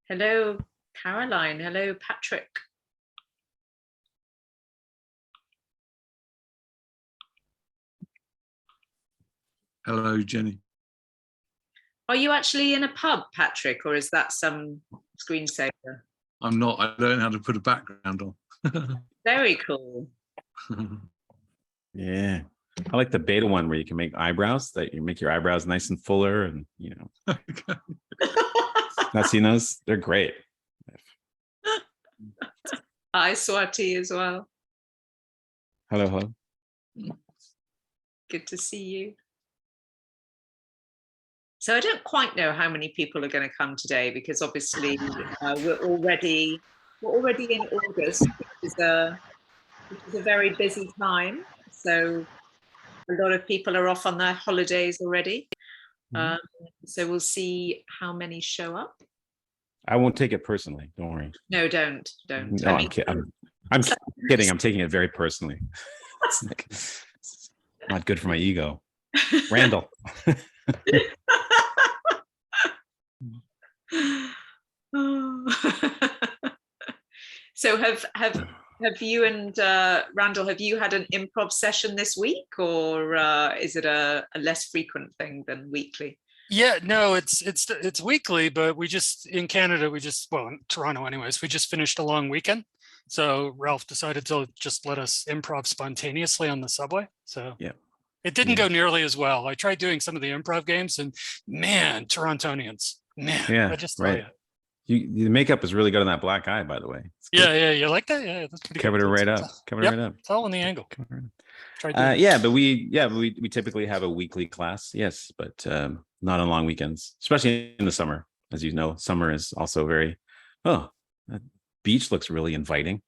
Hello, Caroline. Hello, Patrick. Hello, Jenny. Are you actually in a pub, Patrick, or is that some screensaver? I'm not. I learned how to put a background on. Very cool. Yeah. I like the beta one where you can make eyebrows, that you make your eyebrows nice and fuller and, not seen those? They're great. Hi, Swati as well. Hello. Good to see you. So I don't quite know how many people are going to come today because obviously we're already in August, which is a very busy time. So a lot of people are off on their holidays already. So we'll see how many show up. I won't take it personally. Don't worry. No, don't. No, I'm kidding. I'm kidding. I'm taking it very personally. It's not good for my ego. Randall. So have you and Randall, have you had an improv session this week, or is it a less frequent thing than weekly? Yeah, no, it's weekly, but in Canada, in Toronto anyways, we just finished a long weekend. So Ralph decided to just let us improv spontaneously on the subway. So yeah, it didn't go nearly as well. I tried doing some of the improv games and man, Torontonians, man, yeah, I just tell you. The makeup is really good on that black eye, by the way. Yeah, you like that? Yeah, that's pretty covered good. it right up. Covered it right up. It's all in the angle. But we typically have a weekly class, yes, but not on long weekends, especially in the summer. As you know, summer is also very, that beach looks really inviting.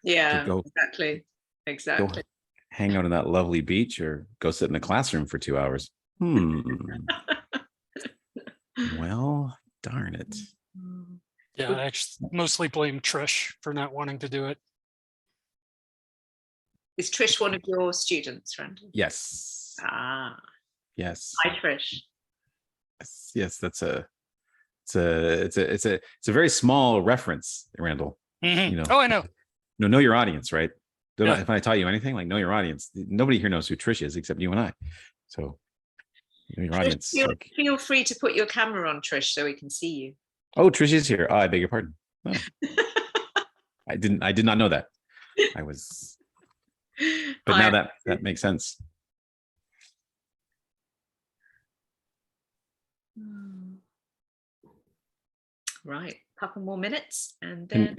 Yeah, exactly. Go hang out on that lovely beach or go sit in a classroom for 2 hours. Well, darn it. Yeah, I actually mostly blame Trish for not wanting to do it. Is Trish one of your students, Randall? Yes. Yes. Hi, Trish. Yes, it's a very small reference, Randall. Mm-hmm. Oh, I know. Know your audience, right? If I taught you anything, know your audience. Nobody here knows who Trish is except you and I. So know your audience. Feel free to put your camera on, Trish, so we can see you. Oh, Trish is here. Oh, I beg your pardon. Oh. I did not know that. But now that makes sense. Right, a couple more minutes and then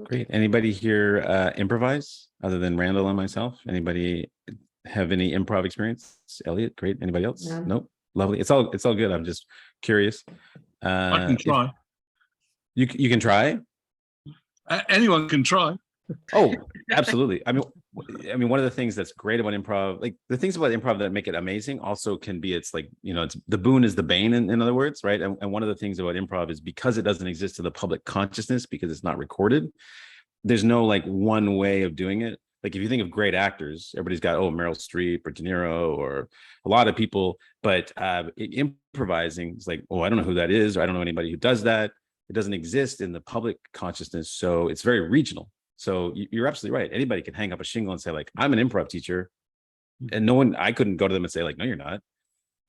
great. Anybody here improvise other than Randall and myself? Anybody have any improv experience? Elliot, great. Anybody else? No. Nope. Lovely. It's all good. I'm just curious. I can try. You can try. Anyone can try. Oh, absolutely. I mean, one of the things that's great about improv, like the things about improv that make it amazing also can be, it's the boon is the bane in other words, right? And one of the things about improv is because it doesn't exist in the public consciousness, because it's not recorded, there's no one way of doing it. Like if you think of great actors, everybody's got, Meryl Streep or De Niro or a lot of people, but improvising is like, I don't know who that is, or I don't know anybody who does that. It doesn't exist in the public consciousness. So it's very regional. So you're absolutely right. Anybody can hang up a shingle and say I'm an improv teacher, and I couldn't go to them and say no, you're not,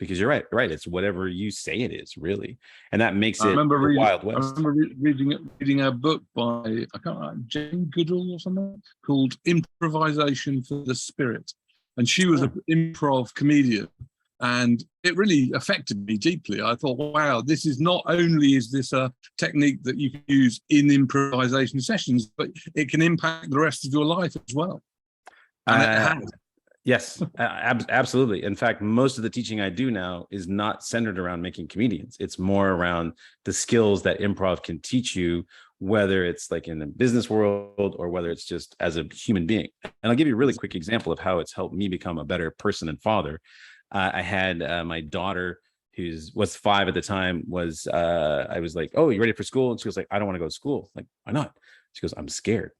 because you're right. Right. It's whatever you say it is, really. And that makes it Wild West. I remember reading a book by, I can't remember, Jane Goodall or something, called Improvisation for the Spirit. And she was an improv comedian. And it really affected me deeply. I thought, wow, this is not only is this a technique that you can use in improvisation sessions, but it can impact the rest of your life as well. Yes, absolutely. In fact, most of the teaching I do now is not centered around making comedians. It's more around the skills that improv can teach you, whether it's in the business world or whether it's just as a human being. And I'll give you a really quick example of how it's helped me become a better person and father. I had my daughter, who was 5 at the time, I was like, "Oh, you ready for school?" And she was like, "I don't want to go to school." Like, why not? She goes, "I'm scared."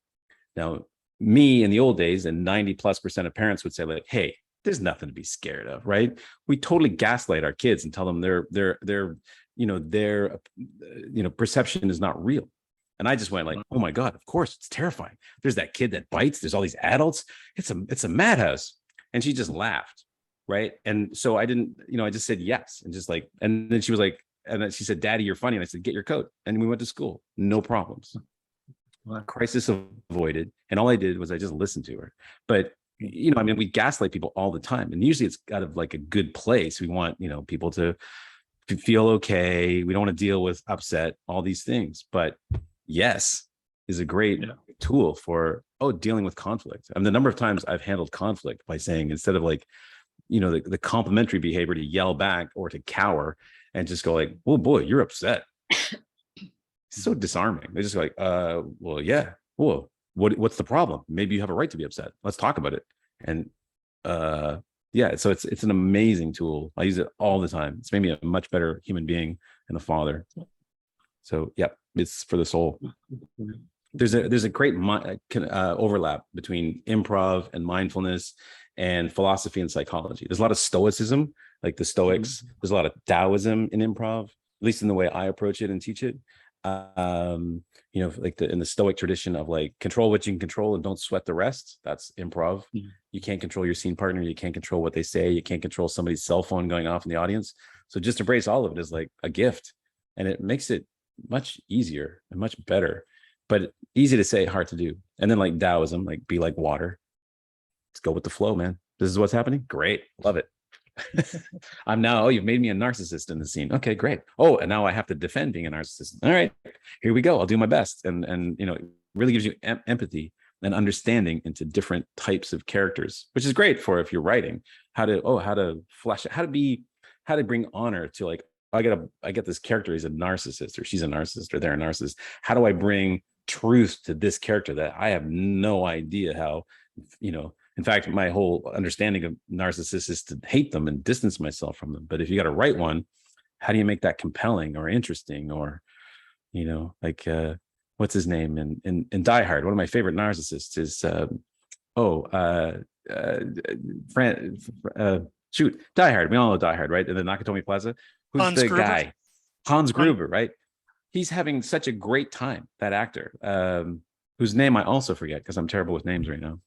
Now, me in the old days, and 90+% of parents would say "Hey, there's nothing to be scared of," right? We totally gaslight our kids and tell them they're their perception is not real. And I just went like, oh my God, of course, it's terrifying. There's that kid that bites. There's all these adults. It's a madhouse. And she just laughed. Right. And so I didn't, I just said yes. And just like, and then she was like, and then she said, Daddy, you're funny. And I said, get your coat. And we went to school. No problems. Crisis avoided. And all I did was I just listened to her. But, we gaslight people all the time. And usually it's out of like a good place. We want, people to feel okay. We don't want to deal with upset, all these things. But yes is a great tool for dealing with conflict. And the number of times I've handled conflict by saying, instead of like the complimentary behavior to yell back or to cower and just go like, oh boy, you're upset. It's so disarming. They just go like, well, yeah, well, what's the problem? Maybe you have a right to be upset. Let's talk about it. And so it's an amazing tool. I use it all the time. It's made me a much better human being and a father. So yeah, it's for the soul. There's a great overlap between improv and mindfulness and philosophy and psychology. There's a lot of stoicism, like the Stoics. There's a lot of Taoism in improv, at least in the way I approach it and teach it. Like in the Stoic tradition of like control what you can control and don't sweat the rest. That's improv. You can't control your scene partner. You can't control what they say. You can't control somebody's cell phone going off in the audience. So just embrace all of it as like a gift, and it makes it much easier and much better. But easy to say, hard to do. And then like Taoism, like be like water. Let's go with the flow, man. This is what's happening. Great. Love it. I'm now, you've made me a narcissist in the scene. Okay, great. Oh, and now I have to defend being a narcissist. All right, here we go. I'll do my best. And it really gives you empathy and understanding into different types of characters, which is great for if you're writing, how to flesh it, how to bring honor to like, I get this character, he's a narcissist or she's a narcissist or they're a narcissist. How do I bring truth to this character that I have no idea how, in fact, my whole understanding of narcissists is to hate them and distance myself from them. But if you got to write one, how do you make that compelling or interesting? Or, what's his name in Die Hard? One of my favorite narcissists is, Die Hard. We all know Die Hard, right? In the Nakatomi Plaza. Who's Hans the Gruber. guy? Hans Gruber, right? He's having such a great time, that actor, whose name I also forget because I'm terrible with names right now.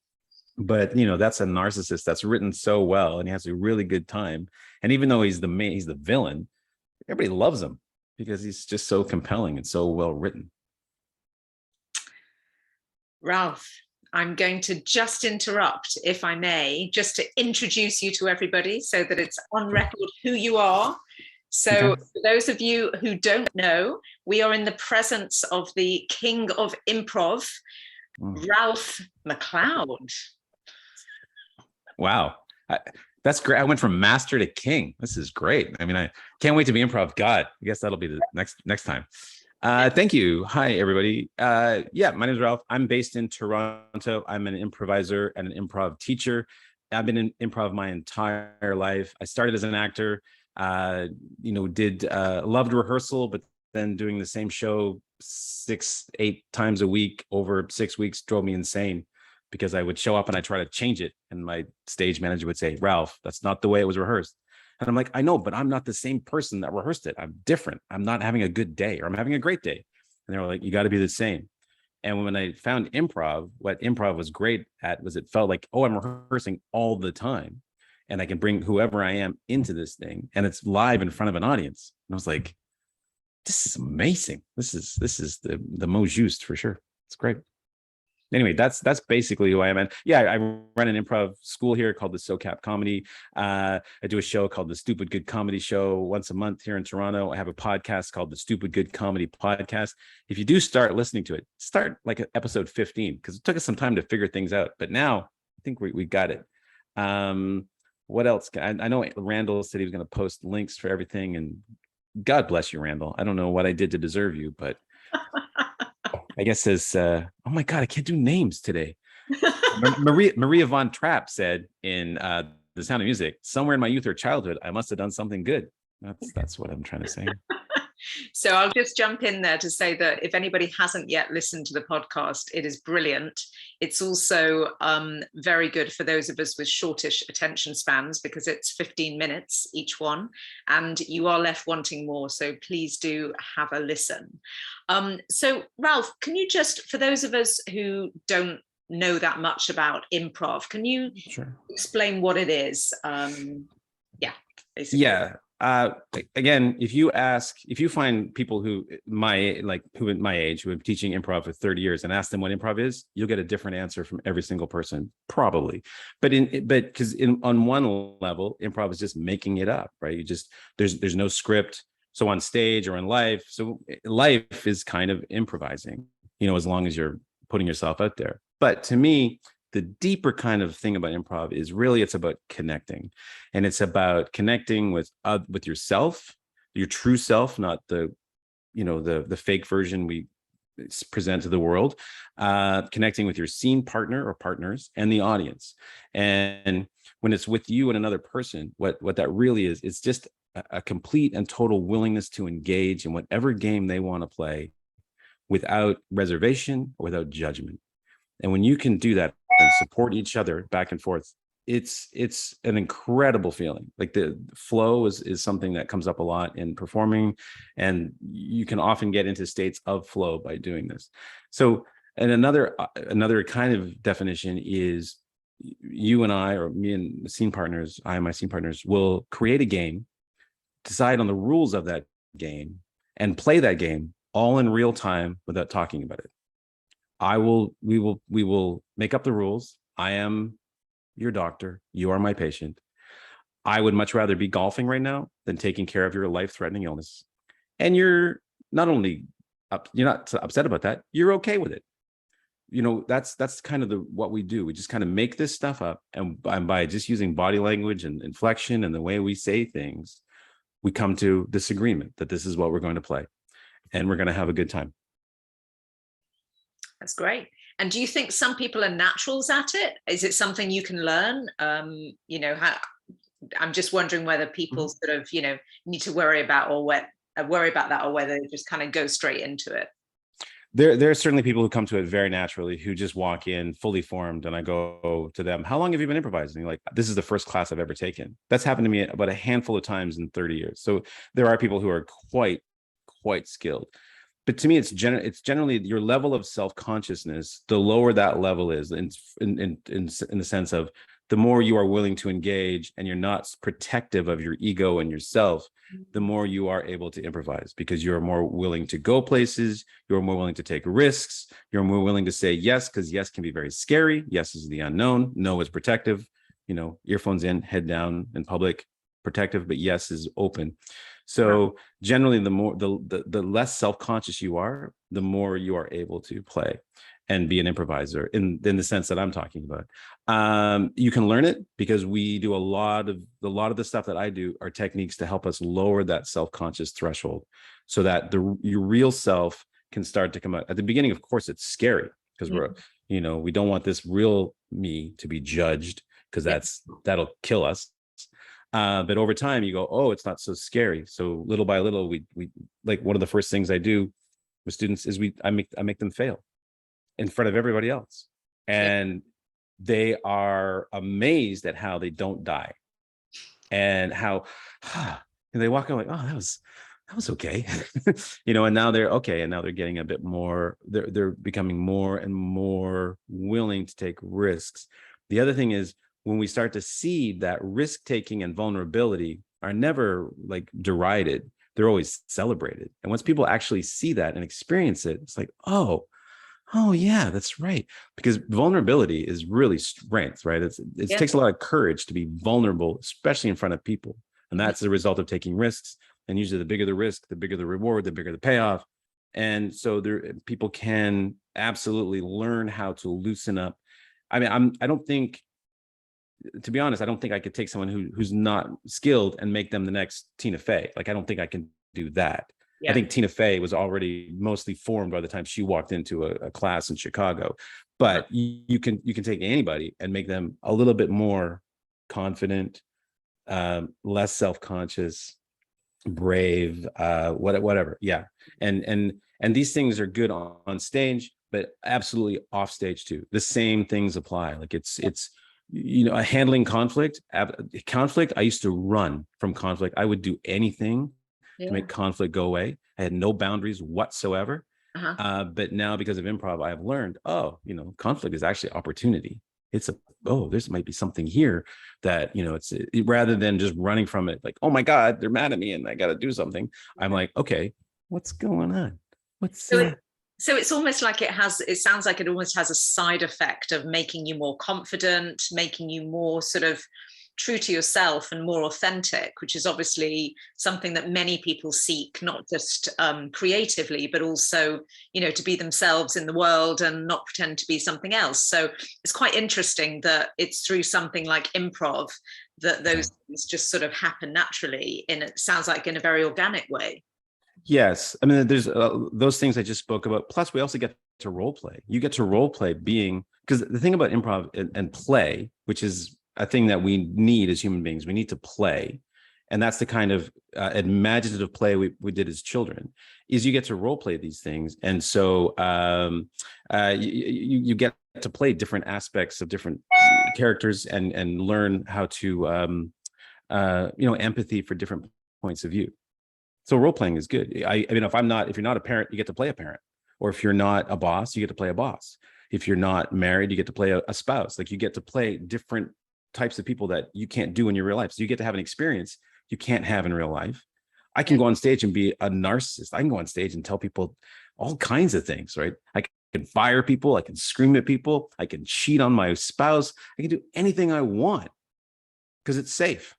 But that's a narcissist that's written so well, and he has a really good time. And even though he's the villain, everybody loves him because he's just so compelling and so well written. Ralph, I'm going to just interrupt, if I may, just to introduce you to everybody so that it's on record who you are. So Okay. for those of you who don't know, we are in the presence of the king of improv, Ralph MacLeod. Wow. That's great. I went from master to king. This is great. I mean, I can't wait to be improv god. I guess that'll be the next time. Thank you. Hi, everybody. My name is Ralph. I'm based in Toronto. I'm an improviser and an improv teacher. I've been in improv my entire life. I started as an actor, loved rehearsal, but then doing the same show 6-8 times a week over 6 weeks drove me insane, because I would show up and I try to change it. And my stage manager would say, Ralph, that's not the way it was rehearsed. And I'm like, I know, but I'm not the same person that rehearsed it. I'm different. I'm not having a good day, or I'm having a great day. And they were like, you got to be the same. And when I found improv, what improv was great at was it felt like, I'm rehearsing all the time, and I can bring whoever I am into this thing, and it's live in front of an audience. And I was like, this is amazing. This is the mot juste for sure. It's great. Anyway, that's basically who I am. And I run an improv school here called the SoCap Comedy. I do a show called the Stupid Good Comedy Show once a month here in Toronto. I have a podcast called the Stupid Good Comedy Podcast. If you do start listening to it, start like at episode 15, because it took us some time to figure things out. But now I think we got it. What else? I know Randall said he was going to post links for everything, and God bless you, Randall. I don't know what I did to deserve you, but I guess says, oh my God, I can't do names today. Maria Von Trapp said in The Sound of Music, somewhere in my youth or childhood, I must have done something good. That's what I'm trying to say. So I'll just jump in there to say that if anybody hasn't yet listened to the podcast, it is brilliant. It's also very good for those of us with shortish attention spans, because it's 15 minutes each one, and you are left wanting more. So please do have a listen. So Ralph, can you just, for those of us who don't know that much about improv, can you explain what it is? Yeah, basically. Yeah. Again, if you find people who in my age who have been teaching improv for 30 years and ask them what improv is, you'll get a different answer from every single person, probably. But on one level, improv is just making it up, right? There's no script. So on stage or in life, so life is kind of improvising, as long as you're putting yourself out there. But to me, the deeper kind of thing about improv is really, it's about connecting, and it's about connecting with yourself, your true self, not the fake version we present to the world, connecting with your scene partner or partners and the audience. And when it's with you and another person, what that really is, it's just a complete and total willingness to engage in whatever game they want to play without reservation or without judgment. And when you can do that and support each other back and forth, it's an incredible feeling. Like the flow is something that comes up a lot in performing, and you can often get into states of flow by doing this. So, and another kind of definition is you and I, or me and the scene partners, I and my scene partners, will create a game, decide on the rules of that game, and play that game all in real time without talking about it. We will make up the rules. I am your doctor. You are my patient. I would much rather be golfing right now than taking care of your life-threatening illness. And you're not upset about that. You're okay with it. That's kind of what we do. We just kind of make this stuff up, and by just using body language and inflection and the way we say things, we come to this agreement that this is what we're going to play, and we're going to have a good time. That's great. And do you think some people are naturals at it? Is it something you can learn? I'm just wondering whether people sort of, need to worry about that, or whether they just kind of go straight into it. There are certainly people who come to it very naturally, who just walk in fully formed, and I go to them, how long have you been improvising? Like, this is the first class I've ever taken. That's happened to me about a handful of times in 30 years. So there are people who are quite skilled. But to me, it's generally your level of self-consciousness. The lower that level is, in the sense of the more you are willing to engage and you're not protective of your ego and yourself, the more you are able to improvise, because you're more willing to go places, you're more willing to take risks, you're more willing to say yes, because yes can be very scary. Yes is the unknown. No is protective. Earphones in, head down in public, protective, but yes is open. So generally, the less self-conscious you are, the more you are able to play and be an improviser in the sense that I'm talking about. You can learn it, because we do a lot of the stuff that I do are techniques to help us lower that self-conscious threshold, so that your real self can start to come out. At the beginning, of course, it's scary, because we don't want this real me to be judged, because that'll kill us. But over time you go, oh, it's not so scary. So little by little, we like, one of the first things I do with students is I make them fail in front of everybody else. And they are amazed at how they don't die, and how, and they walk away like, oh, that was okay. And now they're okay. And now they're getting a bit more, they're becoming more and more willing to take risks. The other thing is, when we start to see that risk-taking and vulnerability are never like derided, they're always celebrated. And once people actually see that and experience it, it's like, oh yeah, that's right. Because vulnerability is really strength, right? It takes a lot of courage to be vulnerable, especially in front of people. And that's the result of taking risks. And usually the bigger the risk, the bigger the reward, the bigger the payoff. And so people can absolutely learn how to loosen up. I mean, to be honest, I don't think I could take someone who's not skilled and make them the next Tina Fey. Like, I don't think I can do that. Yeah. I think Tina Fey was already mostly formed by the time she walked into a class in Chicago. But you can take anybody and make them a little bit more confident, less self-conscious, brave, whatever. Yeah. And these things are good on stage, but absolutely off stage too. The same things apply. Like it's handling conflict. Conflict, I used to run from conflict. I would do anything to make conflict go away. I had no boundaries whatsoever. But now, because of improv, I have learned, conflict is actually opportunity. This might be something here that, rather than just running from it, like, oh my God, they're mad at me and I got to do something. I'm like, okay, what's going on? So it's almost like it sounds like it almost has a side effect of making you more confident, making you more sort of true to yourself and more authentic, which is obviously something that many people seek, not just creatively, but also, to be themselves in the world and not pretend to be something else. So it's quite interesting that it's through something like improv that those things just sort of happen naturally, it sounds like in a very organic way. Yes. I mean, there's those things I just spoke about. Plus, we also get to role play. You get to role play because the thing about improv and play, which is a thing that we need as human beings, we need to play. And that's the kind of imaginative play we did as children, is you get to role play these things. And so you get to play different aspects of different characters and learn how to, empathy for different points of view. So role playing is good. I mean, if you're not a parent, you get to play a parent. Or if you're not a boss, you get to play a boss. If you're not married, you get to play a spouse. Like, you get to play different types of people that you can't do in your real life. So you get to have an experience you can't have in real life. I can go on stage and be a narcissist. I can go on stage and tell people all kinds of things, right? I can fire people. I can scream at people. I can cheat on my spouse. I can do anything I want because it's safe.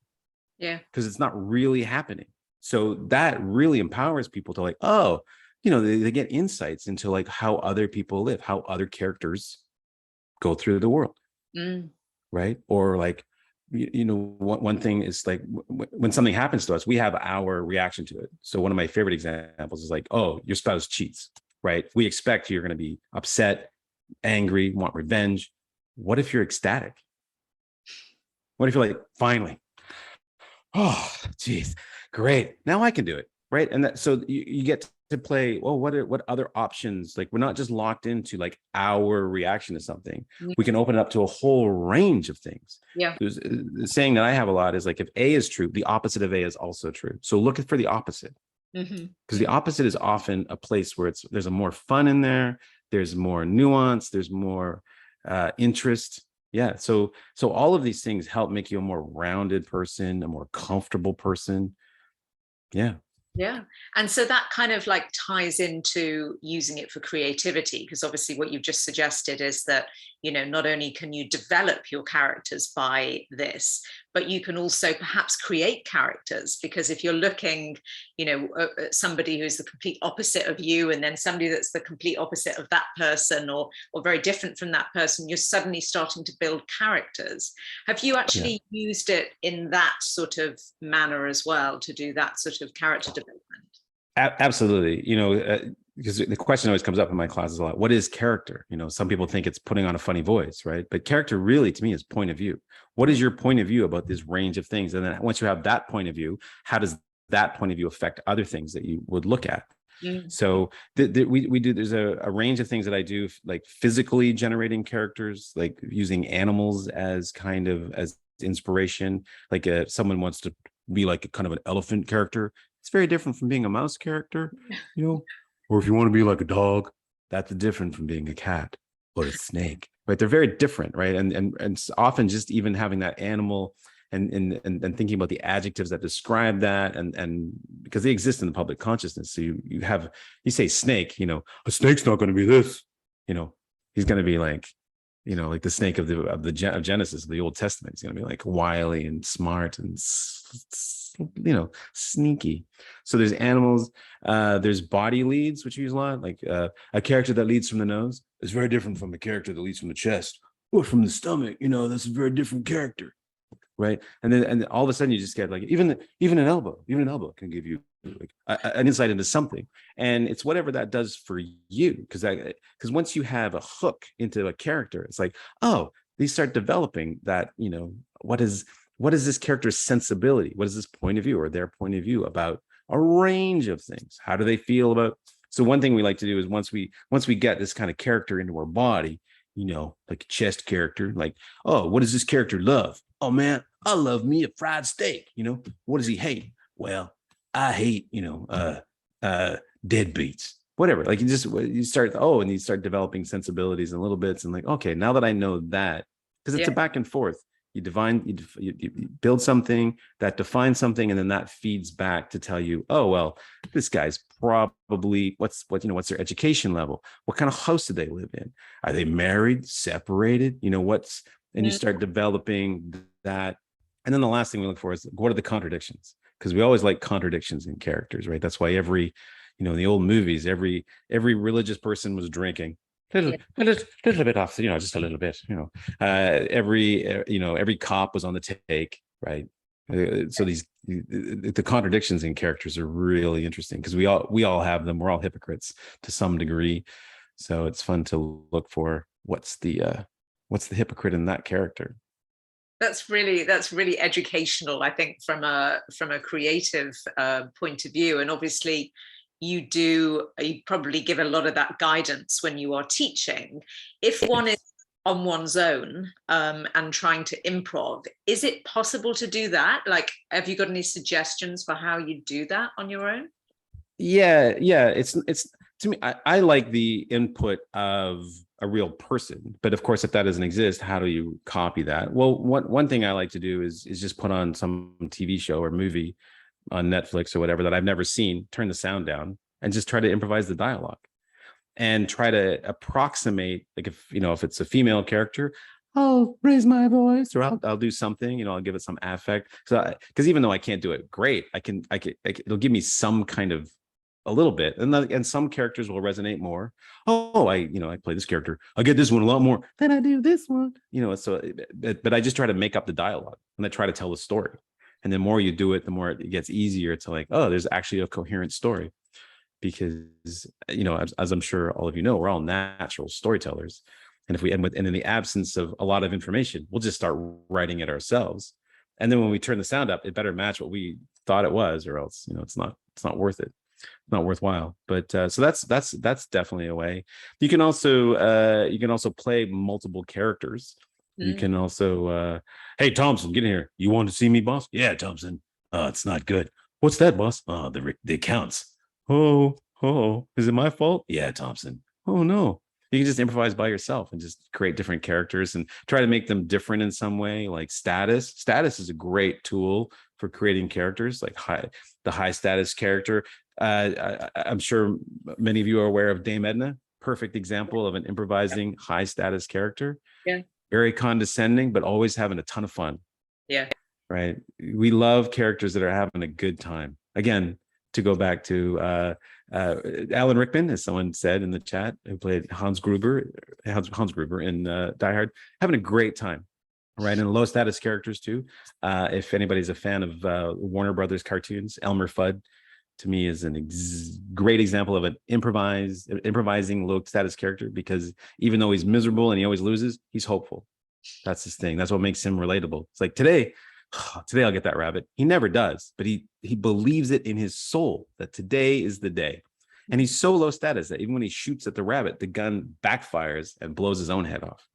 Yeah. Because it's not really happening. So that really empowers people to they get insights into like how other people live, how other characters go through the world. Right. Or like, one thing is like when something happens to us, we have our reaction to it. So one of my favorite examples is like, oh, your spouse cheats, right? We expect you're going to be upset, angry, want revenge. What if you're ecstatic? What if you're like, finally, oh, geez, great. Now I can do it. Right. And so you get to play, well, what other options? Like, we're not just locked into like our reaction to something. We can open it up to a whole range of things. Yeah. The saying that I have a lot is like, if A is true, the opposite of A is also true. So look for the opposite. Because the opposite is often a place where there's a more fun in there. There's more nuance. There's more interest. Yeah. So all of these things help make you a more rounded person, a more comfortable person. Yeah. Yeah. And so that kind of like ties into using it for creativity, because obviously what you've just suggested is that, not only can you develop your characters by this, but you can also perhaps create characters, because if you're looking, at somebody who's the complete opposite of you, and then somebody that's the complete opposite of that person, or very different from that person, you're suddenly starting to build characters. Have you actually used it in that sort of manner as well, to do that sort of character development? Absolutely. Because the question always comes up in my classes a lot. What is character? Some people think it's putting on a funny voice, right? But character really, to me, is point of view. What is your point of view about this range of things? And then once you have that point of view, how does that point of view affect other things that you would look at? So we do, there's a range of things that I do, like physically generating characters, like using animals as kind of as inspiration. Like someone wants to be like a kind of an elephant character. It's very different from being a mouse character, or if you want to be like a dog, that's different from being a cat or a snake, right? They're very different, right? And often just even having that animal and thinking about the adjectives that describe that, and because they exist in the public consciousness. So you say snake, a snake's not going to be this, he's going to be like, like the snake of Genesis, of the Old Testament. He's going to be like wily and smart and sneaky. So there's animals, there's body leads, which we use a lot, like a character that leads from the nose is very different from a character that leads from the chest or from the stomach. That's a very different character, right? And all of a sudden you just get like even an elbow can give you like an insight into something, and it's whatever that does for you. Because once you have a hook into a character, it's like, oh, they start developing that. What is this character's sensibility? What is this point of view or their point of view about a range of things. How do they feel about? So one thing we like to do is once we get this kind of character into our body, like a chest character, like, oh, what does this character love? Oh man, I love me a fried steak. What does he hate? Well, I hate, deadbeats, whatever. Like you start developing sensibilities and little bits, and like, okay, now that I know that, because it's a back and forth. You build something that defines something, and then that feeds back to tell you, oh well, this guy's probably what's their education level, what kind of house do they live in, are they married, separated, and you start developing that. And then the last thing we look for is, what are the contradictions? Because we always like contradictions in characters, right? That's why every, in the old movies, every religious person was drinking. A little bit off, just a little bit, every cop was on the take, right? So the contradictions in characters are really interesting, because we all have them. We're all hypocrites to some degree. So it's fun to look for what's the hypocrite in that character. That's really educational, I think, from a creative point of view. And obviously you probably give a lot of that guidance when you are teaching. If one is on one's own and trying to improv, is it possible to do that? Like, have you got any suggestions for how you do that on your own? Yeah. It's to me, I like the input of a real person, but of course, if that doesn't exist, how do you copy that? Well, one thing I like to do is just put on some TV show or movie on Netflix or whatever that I've never seen, turn the sound down, and just try to improvise the dialogue and try to approximate, like, if it's a female character, I'll raise my voice, or I'll do something, I'll give it some affect. So, because even though I can't do it great, I can, it'll give me some kind of a little bit, and some characters will resonate more. Oh, I play this character, I get this one a lot more than I do this one, so, but I just try to make up the dialogue, and I try to tell the story. And the more you do it, the more it gets easier to, like, oh, there's actually a coherent story. Because, as I'm sure all of you know, we're all natural storytellers. And in the absence of a lot of information, we'll just start writing it ourselves. And then when we turn the sound up, it better match what we thought it was, or else, it's not worth it. It's not worthwhile. But so that's definitely a way. You can also play multiple characters. You can also, hey, Thompson, get in here. You want to see me, boss? Yeah, Thompson. It's not good. What's that, boss? The accounts. Oh, is it my fault? Yeah, Thompson. Oh, no. You can just improvise by yourself and just create different characters and try to make them different in some way. Like status. Status is a great tool for creating characters, like the high status character. I'm sure many of you are aware of Dame Edna. Perfect example of an improvising high status character. Yeah. Very condescending, but always having a ton of fun. Yeah. Right. We love characters that are having a good time. Again, to go back to Alan Rickman, as someone said in the chat, who played Hans Gruber in Die Hard, having a great time. Right. And low status characters too. If anybody's a fan of Warner Brothers cartoons, Elmer Fudd, to me, is great example of an improvising low status character, because even though he's miserable and he always loses, he's hopeful. That's his thing. That's what makes him relatable. It's like, today I'll get that rabbit. He never does, but he believes it in his soul that today is the day. And he's so low status that even when he shoots at the rabbit, the gun backfires and blows his own head off.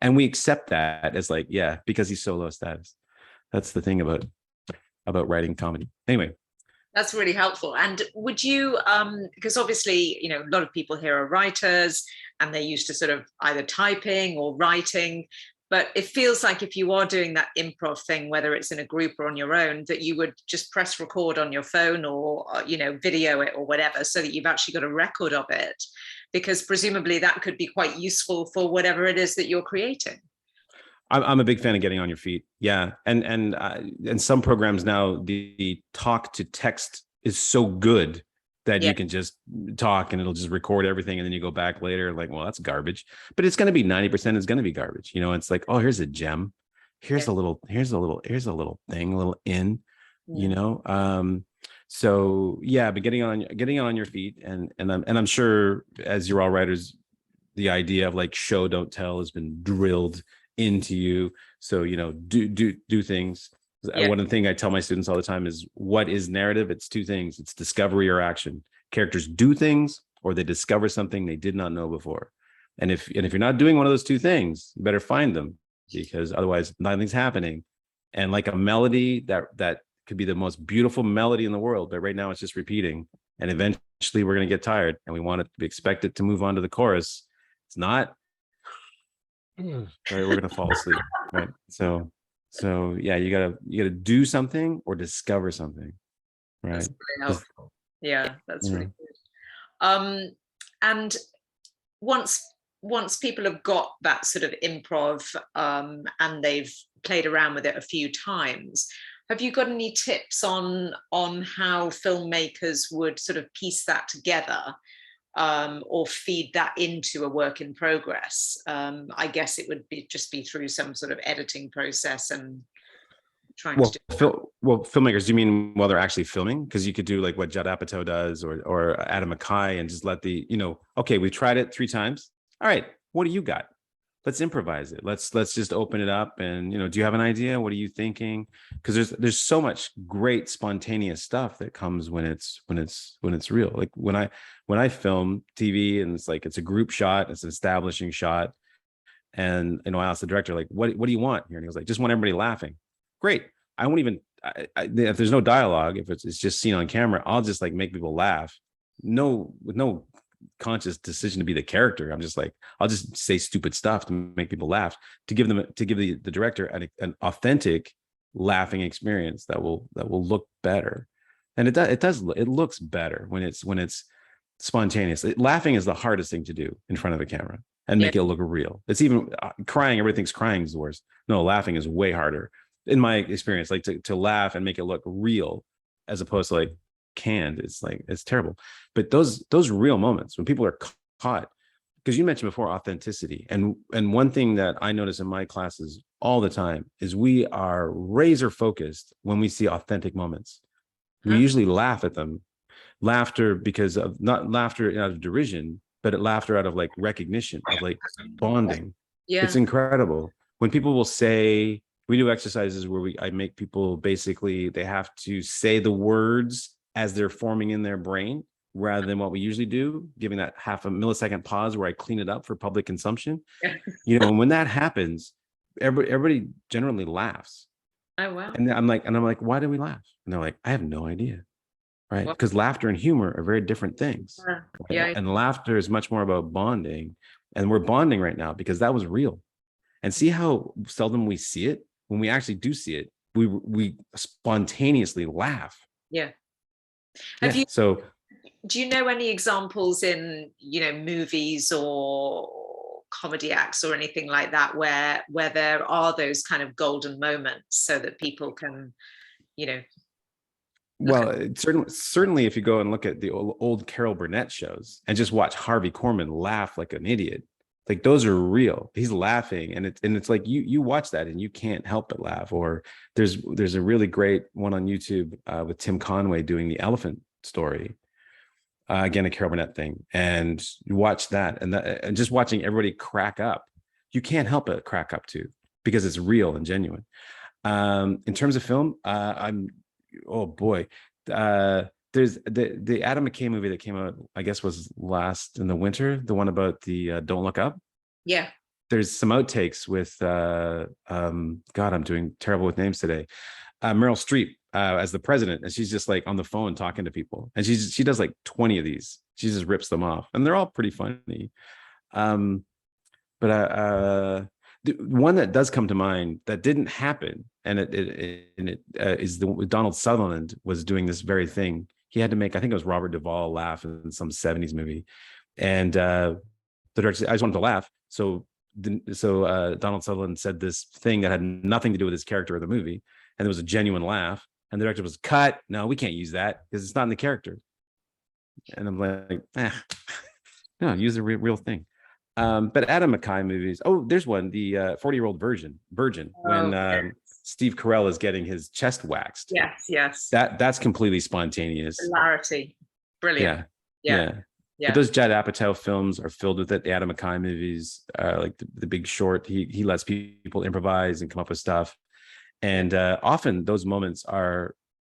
And we accept that as, like, yeah, because he's so low status. That's the thing about writing comedy. Anyway. That's really helpful. And would you, because obviously, a lot of people here are writers and they're used to sort of either typing or writing, but it feels like if you are doing that improv thing, whether it's in a group or on your own, that you would just press record on your phone or, video it or whatever, so that you've actually got a record of it, because presumably that could be quite useful for whatever it is that you're creating. I'm a big fan of getting on your feet. Yeah. And some programs now, the talk to text is so good that you can just talk and it'll just record everything. And then you go back later, like, well, that's garbage, but it's going to be 90% is going to be garbage. It's like, oh, here's a gem. Here's a little thing, a little in, so yeah, but getting on your feet and I'm sure, as you're all writers, the idea of, like, show, don't tell has been drilled into you. So, do things. Yeah. One of the things I tell my students all the time is, what is narrative? It's two things. It's discovery or action. Characters do things, or they discover something they did not know before. And if you're not doing one of those two things, you better find them, because otherwise nothing's happening. And like a melody that could be the most beautiful melody in the world, but right now it's just repeating. And eventually we're going to get tired, and we expect it to move on to the chorus. It's not. Right, we're going to fall asleep. Right. So yeah, you gotta do something or discover something. Right. That's really helpful. Yeah, that's really good. And once people have got that sort of improv and they've played around with it a few times, have you got any tips on how filmmakers would sort of piece that together or feed that into a work in progress? I guess it would just be through some sort of editing process and trying to do. Well, filmmakers, do you mean while they're actually filming? Because you could do like what Judd Apatow does, or Adam McKay, and just let okay, we tried it 3 times. All right, what do you got? Let's improvise it. Let's just open it up, and do you have an idea? What are you thinking? Because there's so much great spontaneous stuff that comes when it's real. Like when I film TV, and it's a group shot, it's an establishing shot, and I asked the director, like, what do you want here? And he was like, just want everybody laughing. Great. I won't even if there's no dialogue, if it's just seen on camera, I'll just like make people laugh. With no conscious decision to be the character. I'm just like, I'll just say stupid stuff to make people laugh, to give the director an authentic laughing experience that will look better. And it looks better when it's spontaneous. Laughing is the hardest thing to do in front of a camera and make it look real. It's even crying. Everybody thinks crying is the worst. No, laughing is way harder in my experience. Like to laugh and make it look real, as opposed to like canned. It's terrible. But those real moments when people are caught, because you mentioned before authenticity, and one thing that I notice in my classes all the time is we are razor focused when we see authentic moments. We usually laugh at them. Laughter because of, not laughter out of derision, but laughter out of like recognition, of like bonding. Yeah. It's incredible when people will say, we do exercises where I make people basically, they have to say the words as they're forming in their brain, rather than what we usually do, giving that half a millisecond pause where I clean it up for public consumption. And when that happens, everybody generally laughs. Oh, wow. And I'm like, why do we laugh? And they're like, I have no idea. Right. Because laughter and humor are very different things. Yeah. And laughter is much more about bonding. And we're bonding right now because that was real. And see how seldom we see it. When we actually do see it, we spontaneously laugh. Yeah. Do you know any examples in, movies or comedy acts or anything like that where there are those kind of golden moments so that people can, Well, certainly if you go and look at the old Carol Burnett shows and just watch Harvey Korman laugh like an idiot, like those are real. He's laughing, and it's like you watch that and you can't help but laugh. Or there's a really great one on YouTube with Tim Conway doing the elephant story. Again, a Carol Burnett thing, and you watch that, and just watching everybody crack up, you can't help but crack up too, because it's real and genuine. In terms of film, oh boy, there's the Adam McKay movie that came out, I guess was last in the winter, the one about the Don't Look Up. Yeah. There's some outtakes with God, I'm doing terrible with names today. Meryl Streep as the president, and she's just like on the phone talking to people, and she does like 20 of these. She just rips them off, and they're all pretty funny. But the one that does come to mind that didn't happen, and it is Donald Sutherland was doing this very thing. He had to make, I think it was Robert Duvall laugh in some 70s movie, and the director said, I just want him to laugh. So Donald Sutherland said this thing that had nothing to do with his character or the movie, and there was a genuine laugh, and the director was, cut. No, we can't use that because it's not in the character. And I'm like, no, use the real thing. But Adam McKay movies. Oh, there's one, the 40-Year-Old Virgin, when Steve Carell is getting his chest waxed. Yes. That's completely spontaneous. Hilarity. Brilliant. Yeah. But those Judd Apatow films are filled with it. The Adam McKay movies, like the Big Short, he lets people improvise and come up with stuff. And often those moments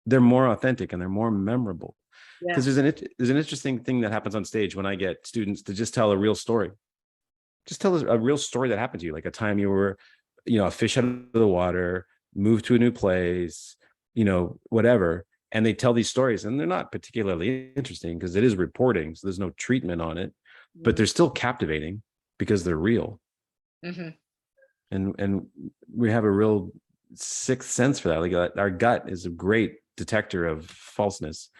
they're more authentic and they're more memorable. Yeah. Because there's an interesting thing that happens on stage when I get students to just tell a real story. Just tell us a real story that happened to you, like a time you were, a fish out of the water, moved to a new place, whatever. And they tell these stories and they're not particularly interesting because it is reporting. So there's no treatment on it, but they're still captivating because they're real. Mm-hmm. And we have a real sixth sense for that. Like our gut is a great detector of falseness.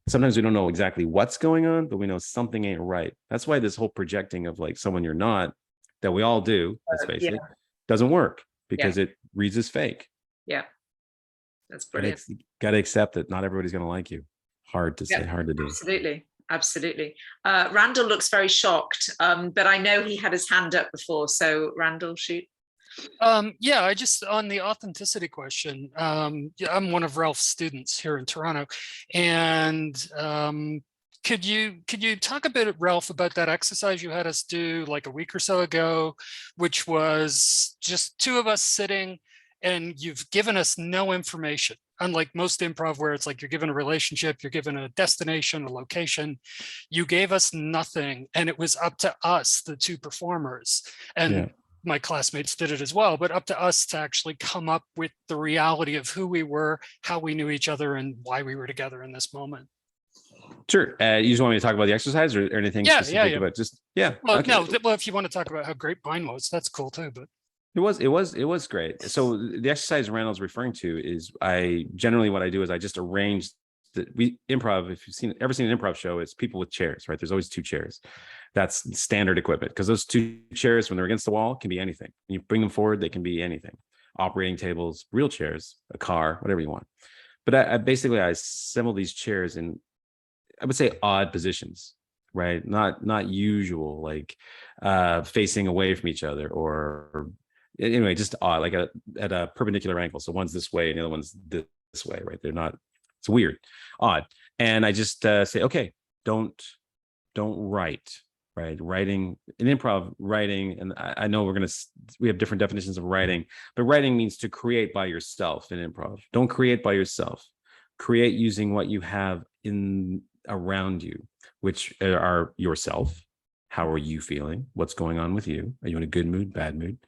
Sometimes we don't know exactly what's going on, but we know something ain't right. That's why this whole projecting of like someone you're not, that we all do, let's face it, doesn't work because it reads as fake. Yeah. That's brilliant. Got to accept that not everybody's going to like you. Hard to say, hard to do. Absolutely. Randall looks very shocked, but I know he had his hand up before. So Randall, shoot. Yeah, I just, on the authenticity question, I'm one of Ralph's students here in Toronto, and could you talk a bit, Ralph, about that exercise you had us do like a week or so ago, which was just two of us sitting, and you've given us no information, unlike most improv where it's like you're given a relationship, you're given a destination, a location. You gave us nothing, and it was up to us, the two performers, and my classmates did it as well, but up to us to actually come up with the reality of who we were, how we knew each other, and why we were together in this moment. Sure. You just want me to talk about the exercise or anything specific about just, Well, okay. No, well, if you want to talk about how great mine was, that's cool too, but. It was great. So the exercise Randall's referring to is what I do is I just arrange improv. If you've ever seen an improv show, it's people with chairs, right? There's always two chairs. That's standard equipment because those two chairs, when they're against the wall, can be anything. You bring them forward, they can be anything. Operating tables, real chairs, a car, whatever you want. But I assemble these chairs in, I would say, odd positions, right? Not usual, like facing away from each other or anyway, just odd, like at a perpendicular angle. So one's this way and the other one's this way, right? They're not. It's weird, odd. And I just say, okay, don't write, right? Writing in improv, writing, and I know we have different definitions of writing, but writing means to create by yourself in improv. Don't create by yourself. Create using what you have around you, which are yourself. How are you feeling? What's going on with you? Are you in a good mood, bad mood?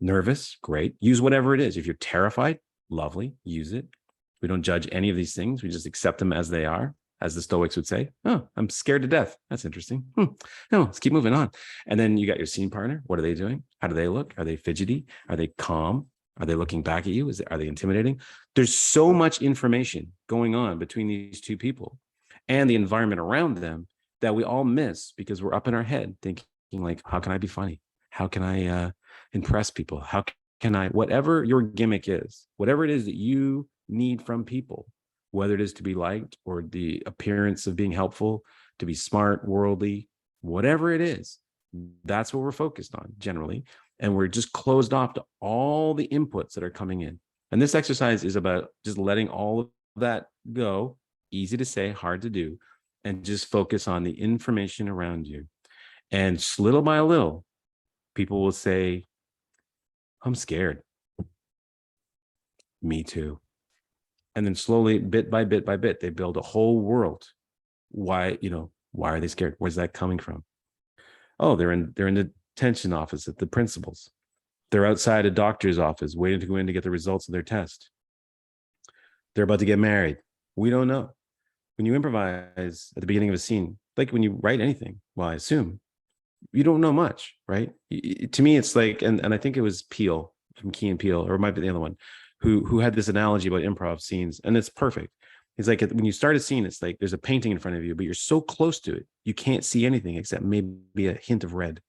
Nervous? Great. Use whatever it is. If you're terrified, lovely, use it. We don't judge any of these things. We just accept them as they are, as the Stoics would say. Oh, I'm scared to death. That's interesting. No, let's keep moving on. And then you got your scene partner. What are they doing? How do they look? Are they fidgety? Are they calm? Are they looking back at you? Are they intimidating? There's so much information going on between these two people and the environment around them that we all miss because we're up in our head thinking like, how can I be funny? How can I impress people? How can I, whatever your gimmick is, whatever it is that you need from people, whether it is to be liked or the appearance of being helpful, to be smart, worldly, whatever it is, that's what we're focused on generally. And we're just closed off to all the inputs that are coming in. And this exercise is about just letting all of that go, easy to say, hard to do, and just focus on the information around you. And little by little, people will say, I'm scared. Me too. And then slowly, bit by bit by bit, they build a whole world. Why are they scared? Where's that coming from? Oh, they're in the detention office at the principal's. They're outside a doctor's office waiting to go in to get the results of their test. They're about to get married. We don't know. When you improvise at the beginning of a scene, like when you write anything, well, I assume, you don't know much, right? To me, it's like, and I think it was Peele from Key and Peele, or it might be the other one, who had this analogy about improv scenes, and it's perfect. It's like when you start a scene, it's like there's a painting in front of you, but you're so close to it, you can't see anything except maybe a hint of red.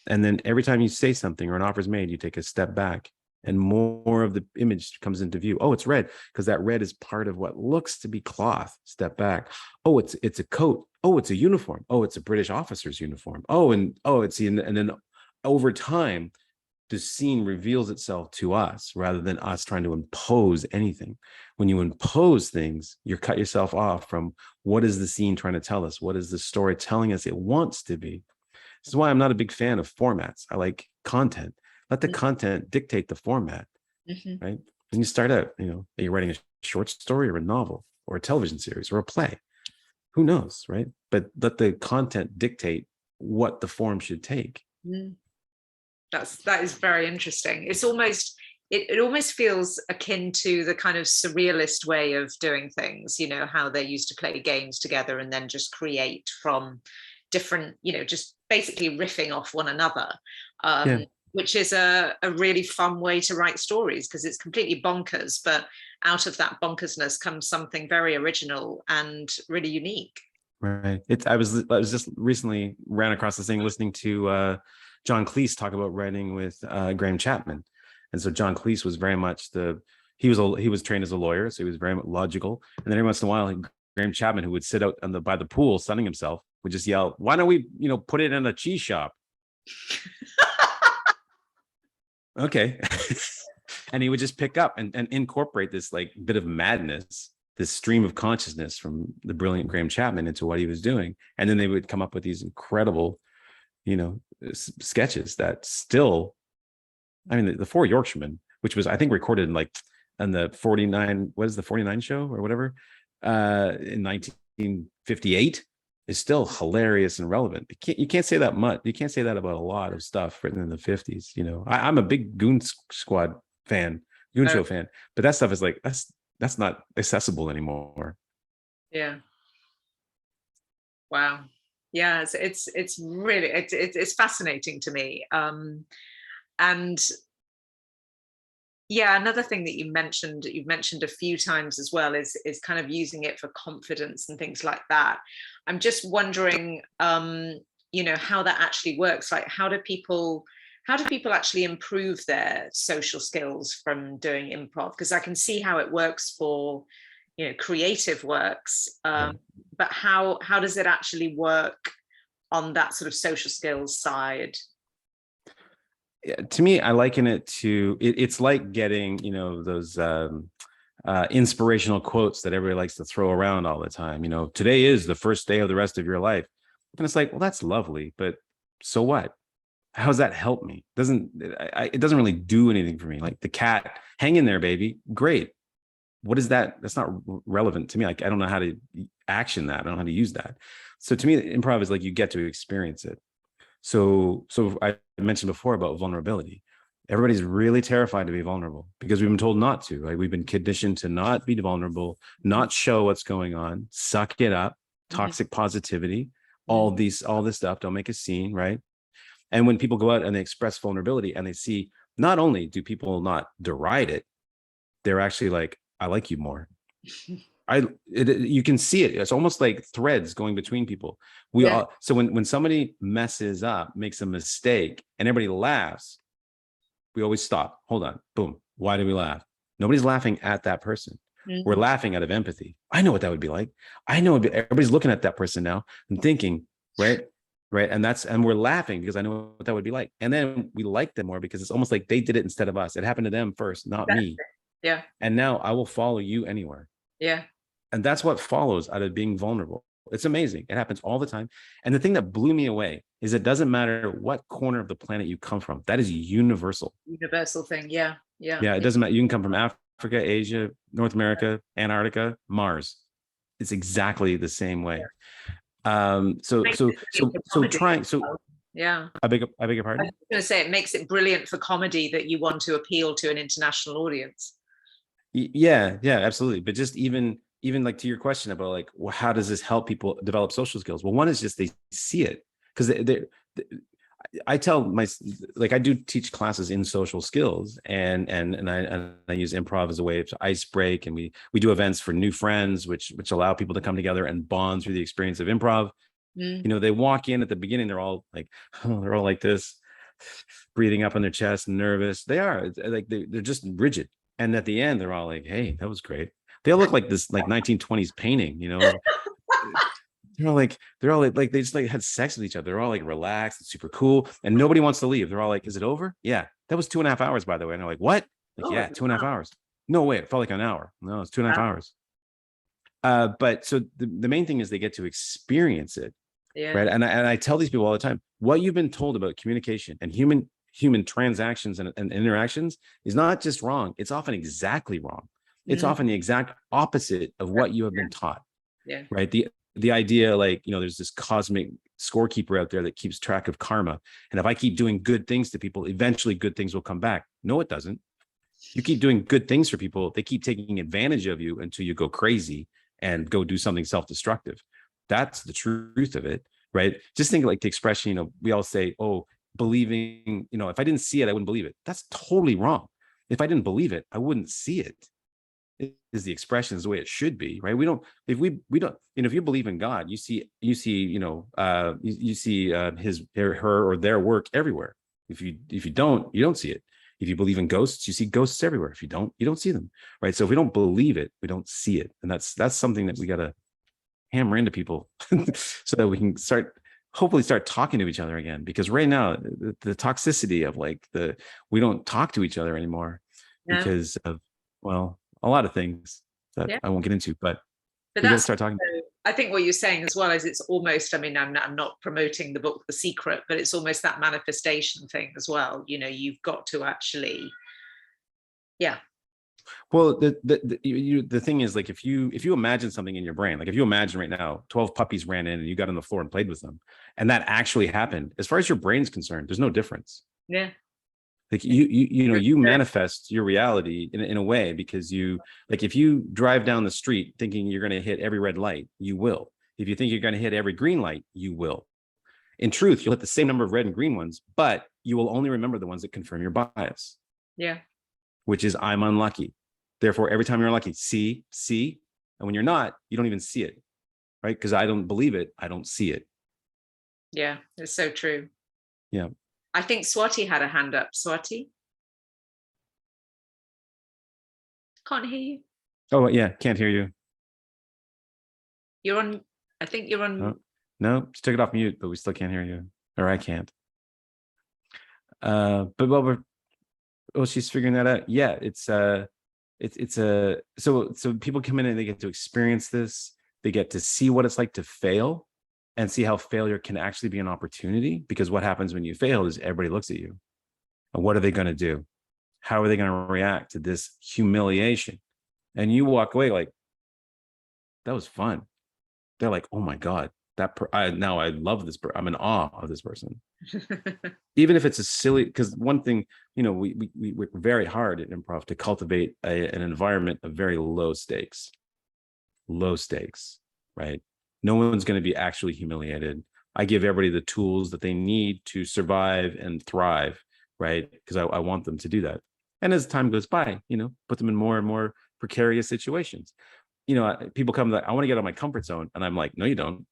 And then every time you say something or an offer is made, you take a step back and more of the image comes into view. Oh, it's red because that red is part of what looks to be cloth. Step back. Oh, it's a coat. Oh, it's a uniform. Oh, it's a British officer's uniform. And then over time, the scene reveals itself to us rather than us trying to impose anything. When you impose things, you cut yourself off from what is the scene trying to tell us? What is the story telling us it wants to be? This is why I'm not a big fan of formats. I like content. Let the content dictate the format, right? And you start out, are you writing a short story or a novel or a television series or a play? Who knows, right? But let the content dictate what the form should take. That is very interesting. It's almost it almost feels akin to the kind of surrealist way of doing things, how they used to play games together and then just create from different, just basically riffing off one another, which is a really fun way to write stories, because it's completely bonkers, but out of that bonkersness comes something very original and really unique. Right. I was just recently ran across this thing listening to John Cleese talk about writing with Graham Chapman. And so John Cleese was very much he was trained as a lawyer, so he was very logical. And then every once in a while, Graham Chapman, who would sit out by the pool sunning himself, would just yell, "Why don't we, put it in a cheese shop?" Okay. And he would just pick up and incorporate this like bit of madness, this stream of consciousness from the brilliant Graham Chapman into what he was doing. And then they would come up with these incredible, sketches that still, the Four Yorkshiremen, which was, I think, recorded in the 49, what is the 49 show or whatever, in 1958, is still hilarious and relevant. You can't say that much. You can't say that about a lot of stuff written in the 50s. I'm a big Goon Squad fan, Goon Show fan, but that stuff is like, that's not accessible anymore. Yeah. Wow. Yeah, it's really it's fascinating to me. And yeah, another thing that you've mentioned a few times as well is kind of using it for confidence and things like that. I'm just wondering, how that actually works. Like, how do people actually improve their social skills from doing improv? Because I can see how it works for, creative works, but how does it actually work on that sort of social skills side? Yeah, to me, I liken it to it's like getting those inspirational quotes that everybody likes to throw around all the time. Today is the first day of the rest of your life, and it's like, well, that's lovely, but so what? How does that help me? It doesn't really do anything for me. Like the cat, hang in there, baby. Great. What is that? That's not relevant to me. Like, I don't know how to action that. I don't know how to use that. So to me, improv is like you get to experience it. So I mentioned before about vulnerability. Everybody's really terrified to be vulnerable because we've been told not to. Right? We've been conditioned to not be vulnerable, not show what's going on, suck it up, toxic positivity, all this stuff. Don't make a scene, right? And when people go out and they express vulnerability and they see, not only do people not deride it, they're actually like, I like you more. You can see it. It's almost like threads going between people. So when somebody messes up, makes a mistake, and everybody laughs, we always stop. Hold on. Boom. Why do we laugh? Nobody's laughing at that person. We're laughing out of empathy. I know what that would be like. I know everybody's looking at that person now and thinking, right? Right. And we're laughing because I know what that would be like. And then we like them more because it's almost like they did it instead of us. It happened to them first, not me. Yeah. And now I will follow you anywhere. Yeah. And that's what follows out of being vulnerable. It's amazing. It happens all the time. And the thing that blew me away is it doesn't matter what corner of the planet you come from. That is universal. Universal thing. Yeah. Yeah. Yeah. It doesn't matter. You can come from Africa, Asia, North America, Antarctica, Mars. It's exactly the same way. So trying. So yeah. I beg your pardon? I was going to say it makes it brilliant for comedy that you want to appeal to an international audience. Yeah, absolutely. But just even like to your question about like, well, how does this help people develop social skills? Well, one is just they see it because I tell I do teach classes in social skills and I use improv as a way to ice break, and we do events for new friends, which allow people to come together and bond through the experience of improv. They walk in at the beginning, they're all like this, breathing up on their chest, nervous. They are like they're just rigid. And at the end, they're all like, "Hey, that was great." They all look like this 1920s painting, They're all like they just like had sex with each other. They're all like relaxed and super cool, and nobody wants to leave. They're all like, "Is it over?" Yeah, that was 2.5 hours, by the way. And they're like, "What?" Like, yeah, 2.5 hours. No way, it felt like an hour. No, it's 2.5 hours. But so the main thing is they get to experience it, right? And I tell these people all the time, what you've been told about communication and human human transactions and interactions is not just wrong, it's often exactly wrong. It's often the exact opposite of what you have been taught. Yeah. Right. The idea, like, there's this cosmic scorekeeper out there that keeps track of karma. And if I keep doing good things to people, eventually good things will come back. No, it doesn't. You keep doing good things for people, they keep taking advantage of you until you go crazy and go do something self-destructive. That's the truth of it, right? Just think like the expression, we all say, oh, believing, if I didn't see it, I wouldn't believe it. That's totally wrong. If I didn't believe it, I wouldn't see it. Is the expression, is the way it should be, right? If you believe in God, you see his, her, or their work everywhere. If you don't, you don't see it. If you believe in ghosts, you see ghosts everywhere. If you don't see them, right? So if we don't believe it, we don't see it. And that's something that we got to hammer into people so that we can hopefully start talking to each other again. Because right now, the toxicity of we don't talk to each other anymore because of, a lot of things that I won't get into, but we got to start talking. I think what you're saying as well is it's almost, I'm not promoting the book The Secret, but it's almost that manifestation thing as well. You've got to actually, Well, the thing is, like, if you imagine something in your brain, like if you imagine right now 12 puppies ran in and you got on the floor and played with them, and that actually happened, as far as your brain's concerned, there's no difference. Yeah. Like you manifest your reality in a way, because if you drive down the street thinking you're going to hit every red light, you will. If you think you're going to hit every green light, you will. In truth, you'll hit the same number of red and green ones, but you will only remember the ones that confirm your bias. Yeah. Which is, I'm unlucky. Therefore, every time you're unlucky, see, and when you're not, you don't even see it, right? Because I don't believe it, I don't see it. Yeah, it's so true. Yeah. I think Swati had a hand up. Swati? Can't hear you. Oh, yeah, can't hear you. You're on, I think you're on. No, she took it off mute, but we still can't hear you. Or I can't. But she's figuring that out. Yeah, so people come in and they get to experience this. They get to see what it's like to fail and see how failure can actually be an opportunity, because what happens when you fail is everybody looks at you. And what are they going to do? How are they going to react to this humiliation? And you walk away like, that was fun. They're like, oh my God, now I love this. I'm in awe of this person. Even if it's a silly, because one thing, we work very hard at Improv to cultivate an environment of very low stakes, right? No one's going to be actually humiliated. I give everybody the tools that they need to survive and thrive, right? Because I want them to do that. And as time goes by, put them in more and more precarious situations. People come like, I want to get out of my comfort zone. And I'm like, no, you don't.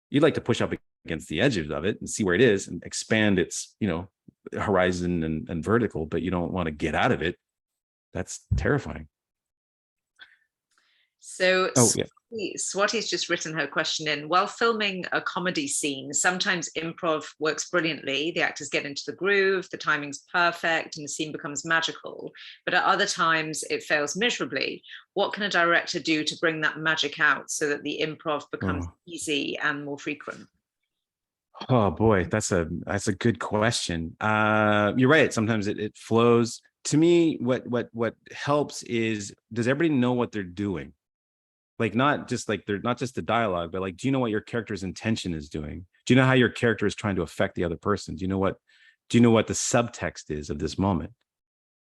You'd like to push up against the edges of it and see where it is and expand its, horizon and vertical, but you don't want to get out of it. That's terrifying. So Swati's just written her question in. While filming a comedy scene, sometimes improv works brilliantly. The actors get into the groove, the timing's perfect, and the scene becomes magical. But at other times, it fails miserably. What can a director do to bring that magic out so that the improv becomes easy and more frequent? Oh boy, that's a good question. You're right. Sometimes it flows. To me, what helps is, does everybody know what they're doing? Like, not just the dialogue, but like, do you know what your character's intention is doing? Do you know how your character is trying to affect the other person? Do you know what the subtext is of this moment?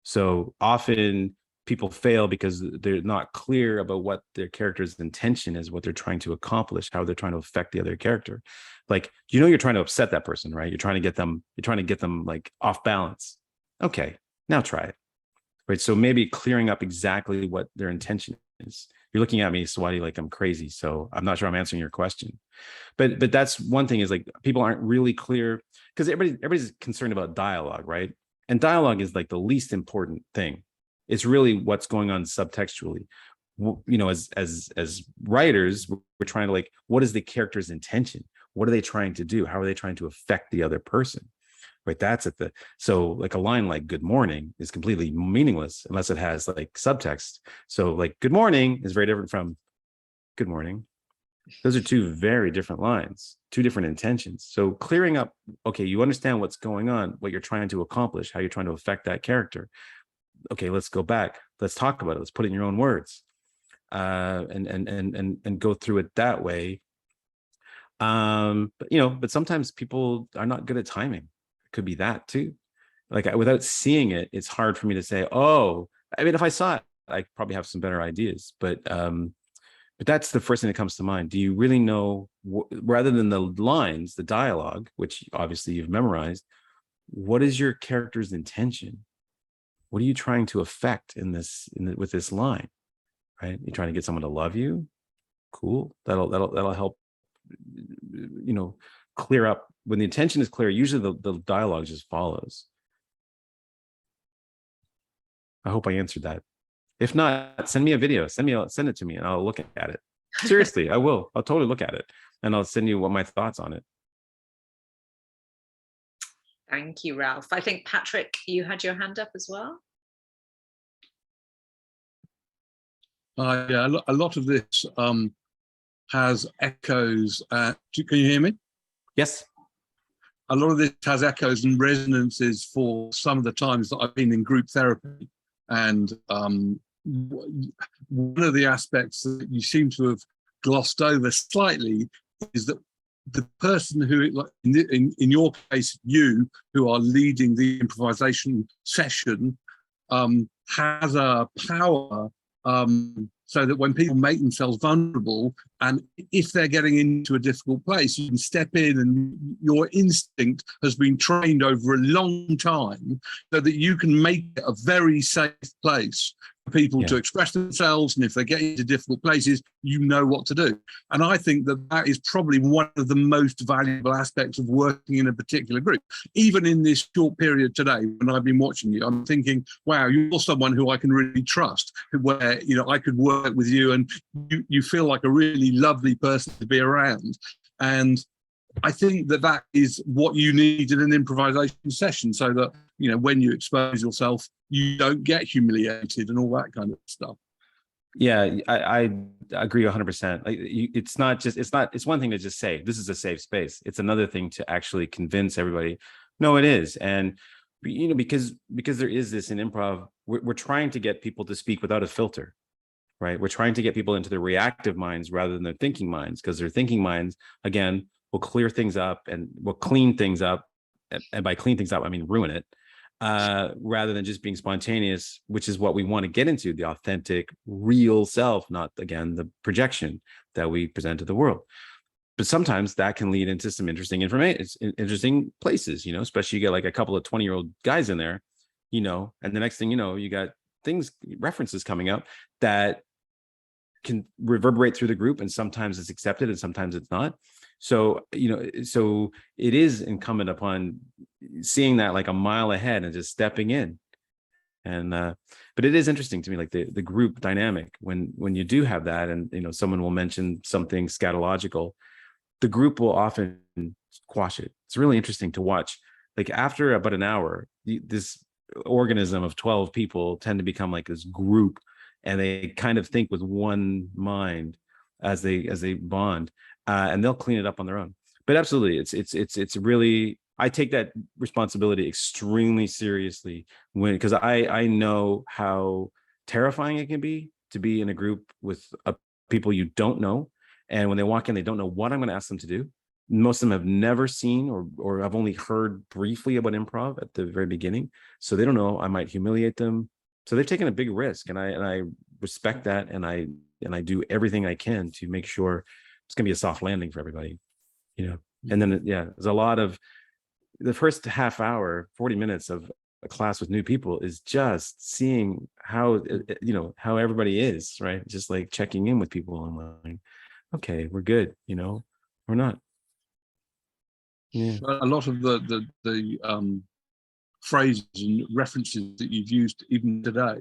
So often people fail because they're not clear about what their character's intention is, what they're trying to accomplish, how they're trying to affect the other character. Like, you're trying to upset that person, right? You're trying to get them like off balance. Okay, now try it. Right. So maybe clearing up exactly what their intention is. You're looking at me, Swati, like I'm crazy. So I'm not sure I'm answering your question. But that's one thing, is like, people aren't really clear, because everybody's concerned about dialogue, right? And dialogue is like the least important thing. It's really what's going on subtextually. As writers, we're trying to, like, what is the character's intention? What are they trying to do? How are they trying to affect the other person? Right. So like a line like good morning is completely meaningless unless it has like subtext. So like good morning is very different from good morning. Those are two very different lines, two different intentions. So clearing up, okay, you understand what's going on, what you're trying to accomplish, how you're trying to affect that character. Okay, let's go back. Let's talk about it. Let's put it in your own words, and go through it that way. But sometimes people are not good at timing. It could be that too. Like without seeing it, it's hard for me to say, oh, I mean, if I saw it, I probably have some better ideas. But that's the first thing that comes to mind. Do you really know, rather than the lines, the dialogue, which obviously you've memorized, what is your character's intention? What are you trying to affect with this line? Right? You're trying to get someone to love you. Cool. That'll help. Clear up. When the intention is clear, usually the dialogue just follows. I hope I answered that. If not, send me a video. Send it to me, and I'll look at it. Seriously, I will. I'll totally look at it, and I'll send you what my thoughts on it. Thank you, Ralph. I think Patrick, you had your hand up as well. Yeah, a lot of this has echoes. Can you hear me? Yes. A lot of this has echoes and resonances for some of the times that I've been in group therapy. And one of the aspects that you seem to have glossed over slightly is that the person who, in your case, you, who are leading the improvisation session, has a power so that when people make themselves vulnerable, and if they're getting into a difficult place, you can step in, and your instinct has been trained over a long time so that you can make it a very safe place for people to express themselves. And if they get into difficult places, you know what to do. And I think that is probably one of the most valuable aspects of working in a particular group. Even in this short period today, when I've been watching you, I'm thinking, wow, you're someone who I can really trust, where, I could work with you, and you feel like a really lovely person to be around. And I think that is what you need in an improvisation session, so that, when you expose yourself, you don't get humiliated and all that kind of stuff. Yeah, I agree 100%. Like, it's one thing to just say, this is a safe space. It's another thing to actually convince everybody, no, it is. And, because there is this in improv, we're trying to get people to speak without a filter, right? We're trying to get people into their reactive minds rather than their thinking minds, because their thinking minds, again, will clear things up and will clean things up. And by clean things up, I mean ruin it, rather than just being spontaneous, which is what we want to get into, the authentic, real self, not, again, the projection that we present to the world. But sometimes that can lead into some interesting places, especially you get like a couple of 20-year-old guys in there, and the next thing you know, you got references coming up that can reverberate through the group, and sometimes it's accepted and sometimes it's not. So, so it is incumbent upon seeing that like a mile ahead and just stepping in. And but it is interesting to me, like the group dynamic, when you do have that, and someone will mention something scatological, the group will often quash it. It's really interesting to watch. Like after about an hour, this organism of 12 people tend to become like this group, and they kind of think with one mind as they bond, and they'll clean it up on their own. But absolutely, it's really, I take that responsibility extremely seriously, because I know how terrifying it can be to be in a group with people you don't know, and when they walk in, they don't know what I'm going to ask them to do. Most of them have never seen or have only heard briefly about improv at the very beginning, so they don't know. I might humiliate them, so they've taken a big risk, and I respect that, and I do everything I can to make sure it's going to be a soft landing for everybody, And then there's a lot of the first half hour, 40 minutes of a class with new people is just seeing how everybody is, right? Just like checking in with people online. Okay, we're good, we're not. Yeah. A lot of the phrases and references that you've used even today,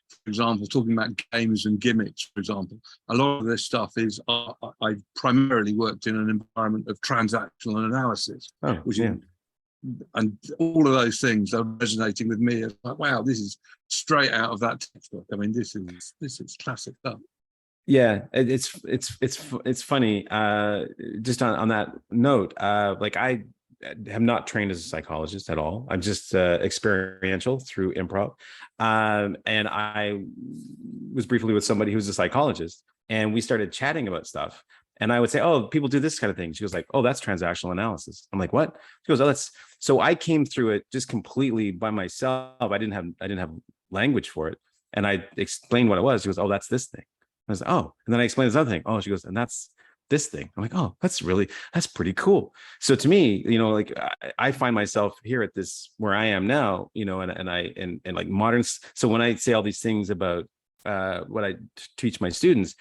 for example, talking about games and gimmicks, for example, a lot of this stuff is, I primarily worked in an environment of transactional analysis, and all of those things are resonating with me. It's like, wow, this is straight out of that textbook. I mean, this is classic stuff. Yeah, it's funny. Just on that note, like I am not trained as a psychologist at all. I'm just experiential through improv. And I was briefly with somebody who's a psychologist, and we started chatting about stuff. And I would say, "Oh, people do this kind of thing." She was like, "Oh, that's transactional analysis." I'm like, "What?" She goes, "Oh, that's." So I came through it just completely by myself. I didn't have language for it, and I explained what it was. She goes, "Oh, that's this thing." I was like, "Oh," and then I explained this other thing. Oh, she goes, "And that's this thing." I'm like, "Oh, that's pretty cool." So to me, like I find myself here at this where I am now, and like modern. So when I say all these things about what I teach my students,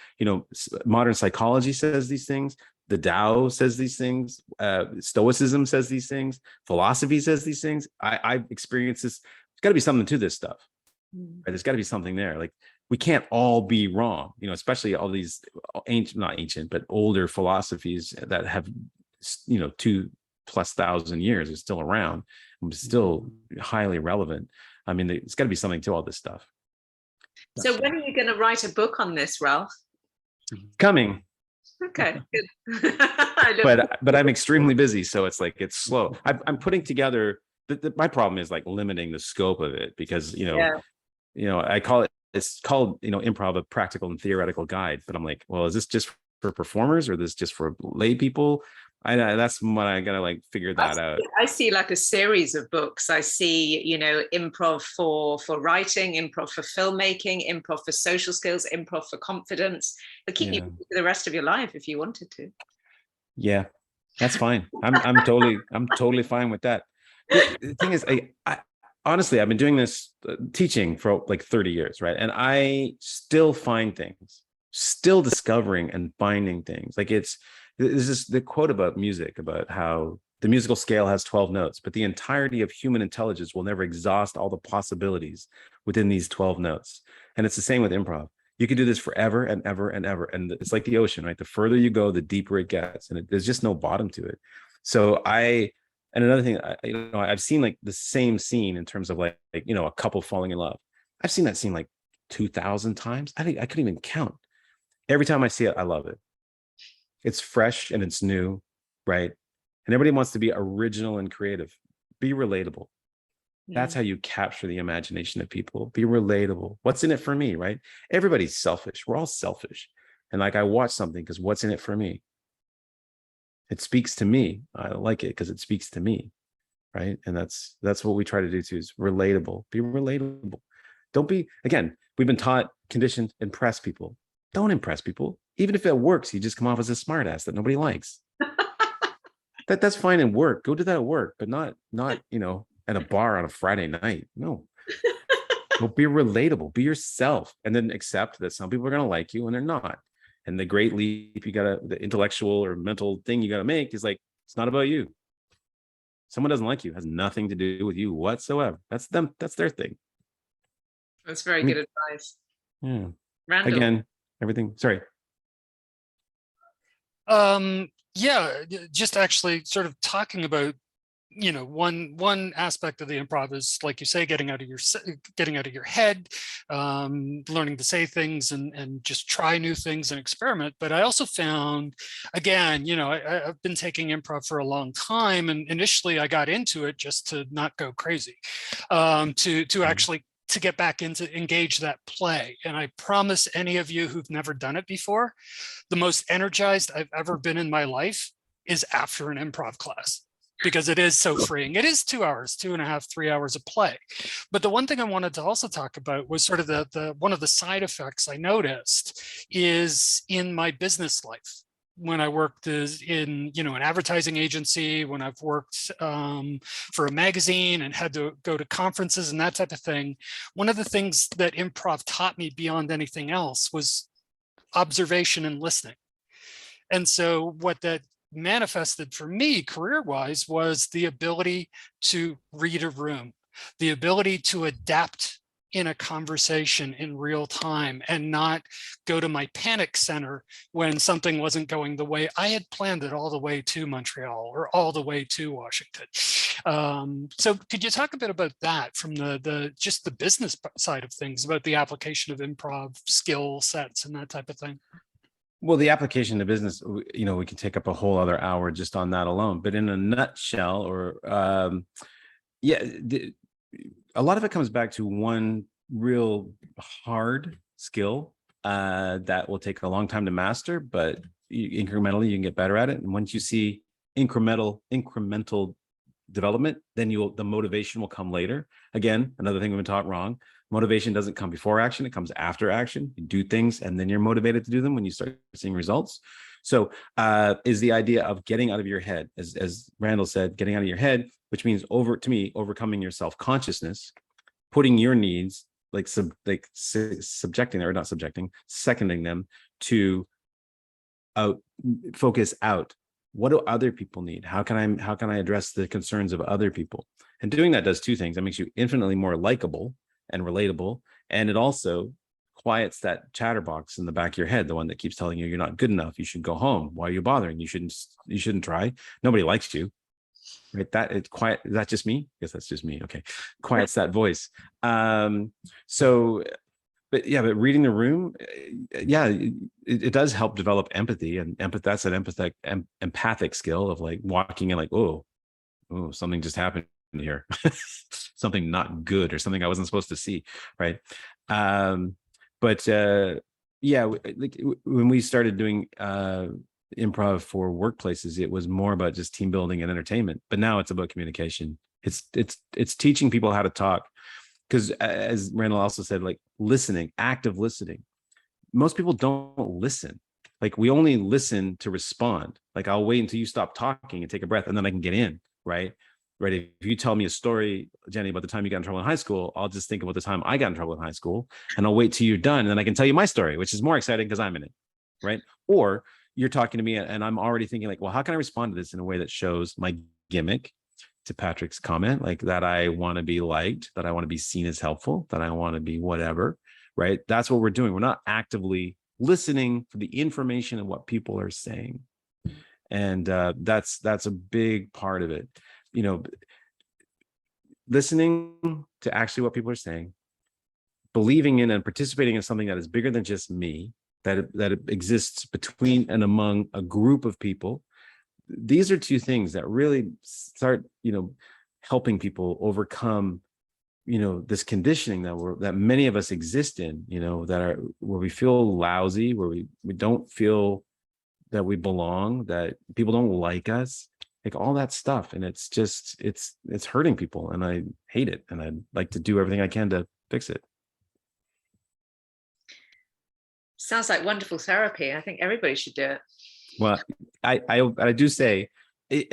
modern psychology says these things. The Tao says these things. Stoicism says these things. Philosophy says these things. I've experienced this. There's got to be something to this stuff. Right? There's got to be something there. Like we can't all be wrong, especially all these not ancient, but older philosophies that have, 2,000+ years are still around and still highly relevant. I mean, it's got to be something to all this stuff. So when are you going to write a book on this, Ralph? Coming. Okay, good. but I'm extremely busy, so it's like it's slow. I'm putting together. My problem is like limiting the scope of it because I call it's called improv, a practical and theoretical guide. But I'm like, well, is this just for performers or is this just for lay people? That's what I gotta like figure that out. I see like a series of books. I see, improv for writing, improv for filmmaking, improv for social skills, improv for confidence. It'll keep you for the rest of your life if you wanted to. Yeah, that's fine. I'm totally fine with that. The thing is, I honestly, I've been doing this teaching for like 30 years, right? And I still find things, still discovering and finding things. Like there's this the quote about music, about how the musical scale has 12 notes, but the entirety of human intelligence will never exhaust all the possibilities within these 12 notes. And it's the same with improv. You can do this forever and ever and ever. And it's like the ocean, right? The further you go, the deeper it gets. And there's just no bottom to it. So and another thing, I've seen like the same scene in terms of like a couple falling in love. I've seen that scene like 2,000 times. I think I couldn't even count. Every time I see it, I love it. It's fresh and it's new, right? And everybody wants to be original and creative. Be relatable. That's how you capture the imagination of people. Be relatable. What's in it for me, right? Everybody's selfish. We're all selfish. And like I watch something because what's in it for me? It speaks to me. I like it because it speaks to me, right? And that's what we try to do too, is relatable. Be relatable. Don't be, again, we've been taught, conditioned, impress people. Don't impress people. Even if it works, you just come off as a smartass that nobody likes. That's fine in work. Go do that at work, but not at a bar on a Friday night. No. Well, be relatable. Be yourself, and then accept that some people are going to like you and they're not. And the great leap the intellectual or mental thing you got to make is like, it's not about you. Someone doesn't like you, it has nothing to do with you whatsoever. That's them. That's their thing. That's very good advice. Yeah. Randall. Again, everything. Sorry. Yeah, just actually sort of talking about, one aspect of the improv is, like you say, getting out of your head, learning to say things and just try new things and experiment. But I also found, again, I've been taking improv for a long time, and initially I got into it just to not go crazy, to actually to get back into engage that play. And I promise any of you who've never done it before, the most energized I've ever been in my life is after an improv class, because it is so freeing. It is 2 hours, 2.5, 3 hours of play. But the one thing I wanted to also talk about was sort of the one of the side effects I noticed is in my business life. When I worked in, an advertising agency, when I've worked for a magazine and had to go to conferences and that type of thing, one of the things that improv taught me beyond anything else was observation and listening. And so what that manifested for me career-wise was the ability to read a room, the ability to adapt in a conversation in real time and not go to my panic center when something wasn't going the way I had planned it all the way to Montreal or all the way to Washington. So could you talk a bit about that from the just the business side of things, about the application of improv skill sets and that type of thing? Well, the application to business, we can take up a whole other hour just on that alone. But in a nutshell, a lot of it comes back to one real hard skill that will take a long time to master, but incrementally you can get better at it. And once you see incremental development, then the motivation will come later. Again, another thing we've been taught wrong. Motivation doesn't come before action, it comes after action. You do things and then you're motivated to do them when you start seeing results. So is the idea of getting out of your head, as Randall said, getting out of your head, which means overcoming your self-consciousness, putting your needs, seconding them to focus out. What do other people need? How can I address the concerns of other people? And doing that does two things. It makes you infinitely more likable and relatable, and it also quiets that chatterbox in the back of your head, the one that keeps telling you you're not good enough, you should go home, why are you bothering, you shouldn't try, nobody likes you, right? That it's quiet. Is that just me? I guess that's just me. Okay, quiets that voice. But reading the room, it does help develop empathy, and that's an empathic skill of like walking in like, oh, something just happened here, something not good or something I wasn't supposed to see, right? When we started doing improv for workplaces, it was more about just team building and entertainment, but now it's about communication. It's teaching people how to talk, because as Randall also said, like listening, active listening. Most people don't listen. Like we only listen to respond. Like I'll wait until you stop talking and take a breath and then I can get in, right? Right. If you tell me a story, Jenny, about the time you got in trouble in high school, I'll just think about the time I got in trouble in high school, and I'll wait till you're done, and then I can tell you my story, which is more exciting because I'm in it, right? Or you're talking to me and I'm already thinking like, well, how can I respond to this in a way that shows my gimmick, to Patrick's comment, like that I want to be liked, that I want to be seen as helpful, that I want to be whatever, right? That's what we're doing. We're not actively listening for the information of what people are saying. And that's a big part of it. Listening to actually what people are saying, believing in and participating in something that is bigger than just me, that it exists between and among a group of people. These are two things that really start, helping people overcome, this conditioning that many of us exist in, where we feel lousy, where we don't feel that we belong, that people don't like us. Like all that stuff. And it's just, it's hurting people, and I hate it. And I'd like to do everything I can to fix it. Sounds like wonderful therapy. I think everybody should do it. Well, I do say,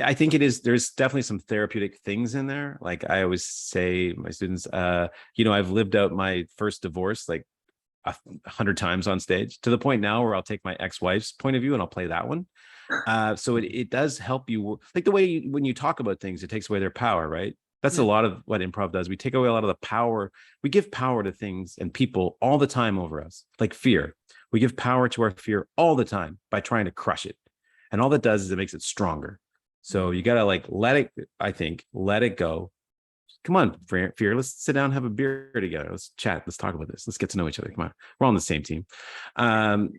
I think it is, there's definitely some therapeutic things in there. Like I always say to my students, I've lived out my first divorce like 100 times on stage, to the point now where I'll take my ex-wife's point of view and I'll play that one. So it does help you, like the way when you talk about things, it takes away their power, right? That's a lot of what improv does. We take away a lot of the power. We give power to things and people all the time over us, like fear. We give power to our fear all the time by trying to crush it. And all that does is it makes it stronger. So you got to let it go. Come on, fear. Let's sit down and have a beer together. Let's chat. Let's talk about this. Let's get to know each other. Come on. We're all on the same team.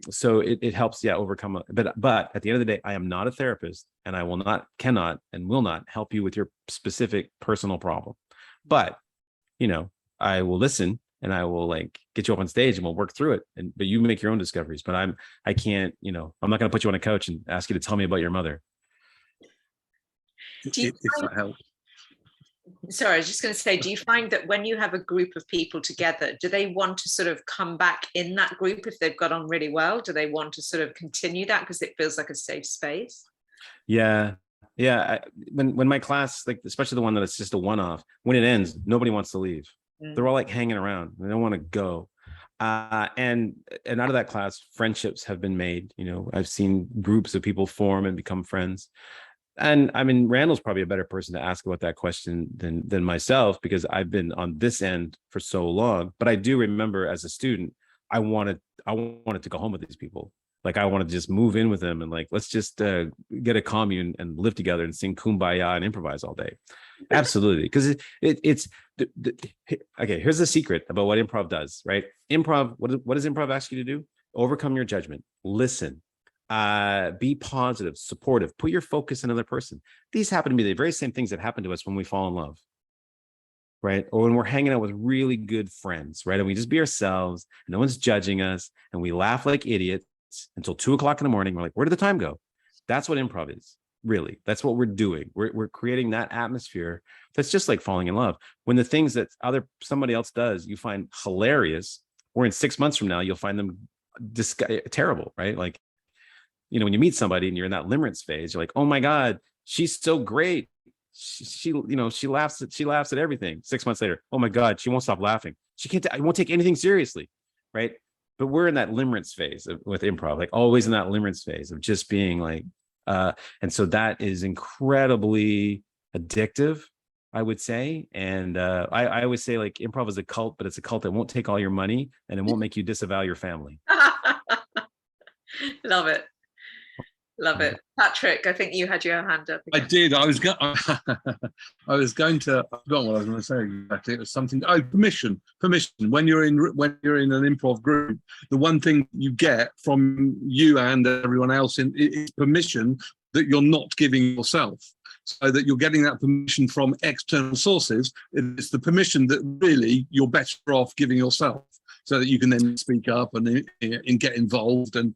So it helps, overcome. But at the end of the day, I am not a therapist, and I cannot, and will not help you with your specific personal problem. But, I will listen, and I will get you up on stage, and we'll work through it. But you make your own discoveries. But I can't, I'm not going to put you on a couch and ask you to tell me about your mother. If that helps. Sorry, I was just going to say, do you find that when you have a group of people together, do they want to sort of come back in that group if they've got on really well? Do they want to sort of continue that because it feels like a safe space? Yeah. When my class, especially the one that it's just a one-off, when it ends, nobody wants to leave. They're all hanging around. They don't want to go. And out of that class, friendships have been made. I've seen groups of people form and become friends. And I mean, Randall's probably a better person to ask about that question than myself, because I've been on this end for so long. But I do remember as a student, I wanted to go home with these people. Like I wanted to just move in with them and let's just get a commune and live together and sing Kumbaya and improvise all day. Absolutely, because it's okay. Here's the secret about what improv does, right? Improv. What does improv ask you to do? Overcome your judgment. Listen. Be positive, supportive. Put your focus on another person. These happen to be the very same things that happen to us when we fall in love, right? Or when we're hanging out with really good friends, right? And we just be ourselves, and no one's judging us, and we laugh like idiots until 2 o'clock in the morning. We're like, where did the time go? That's what improv is. Really, that's what we're doing. We're creating that atmosphere that's just like falling in love. When the things that somebody else does you find hilarious, or in 6 months from now you'll find them terrible, right? Like, when you meet somebody and you're in that limerence phase, you're like, oh my God, she's so great. She laughs at everything. 6 months later, oh my God, she won't stop laughing. I won't take anything seriously, right? But we're in that limerence phase with improv, like always in that limerence phase of just being like. And so that is incredibly addictive, I would say. And I always say, like, improv is a cult, but it's a cult that won't take all your money and it won't make you disavow your family. Love it. Love it. Patrick, I think you had your hand up again. I did. I was going to, I forgot what I was going to say exactly. It was something. Oh, permission. When you're in an improv group, the one thing you get from you and everyone else is permission that you're not giving yourself. So that you're getting that permission from external sources. It's the permission that really you're better off giving yourself, so that you can then speak up and get involved and.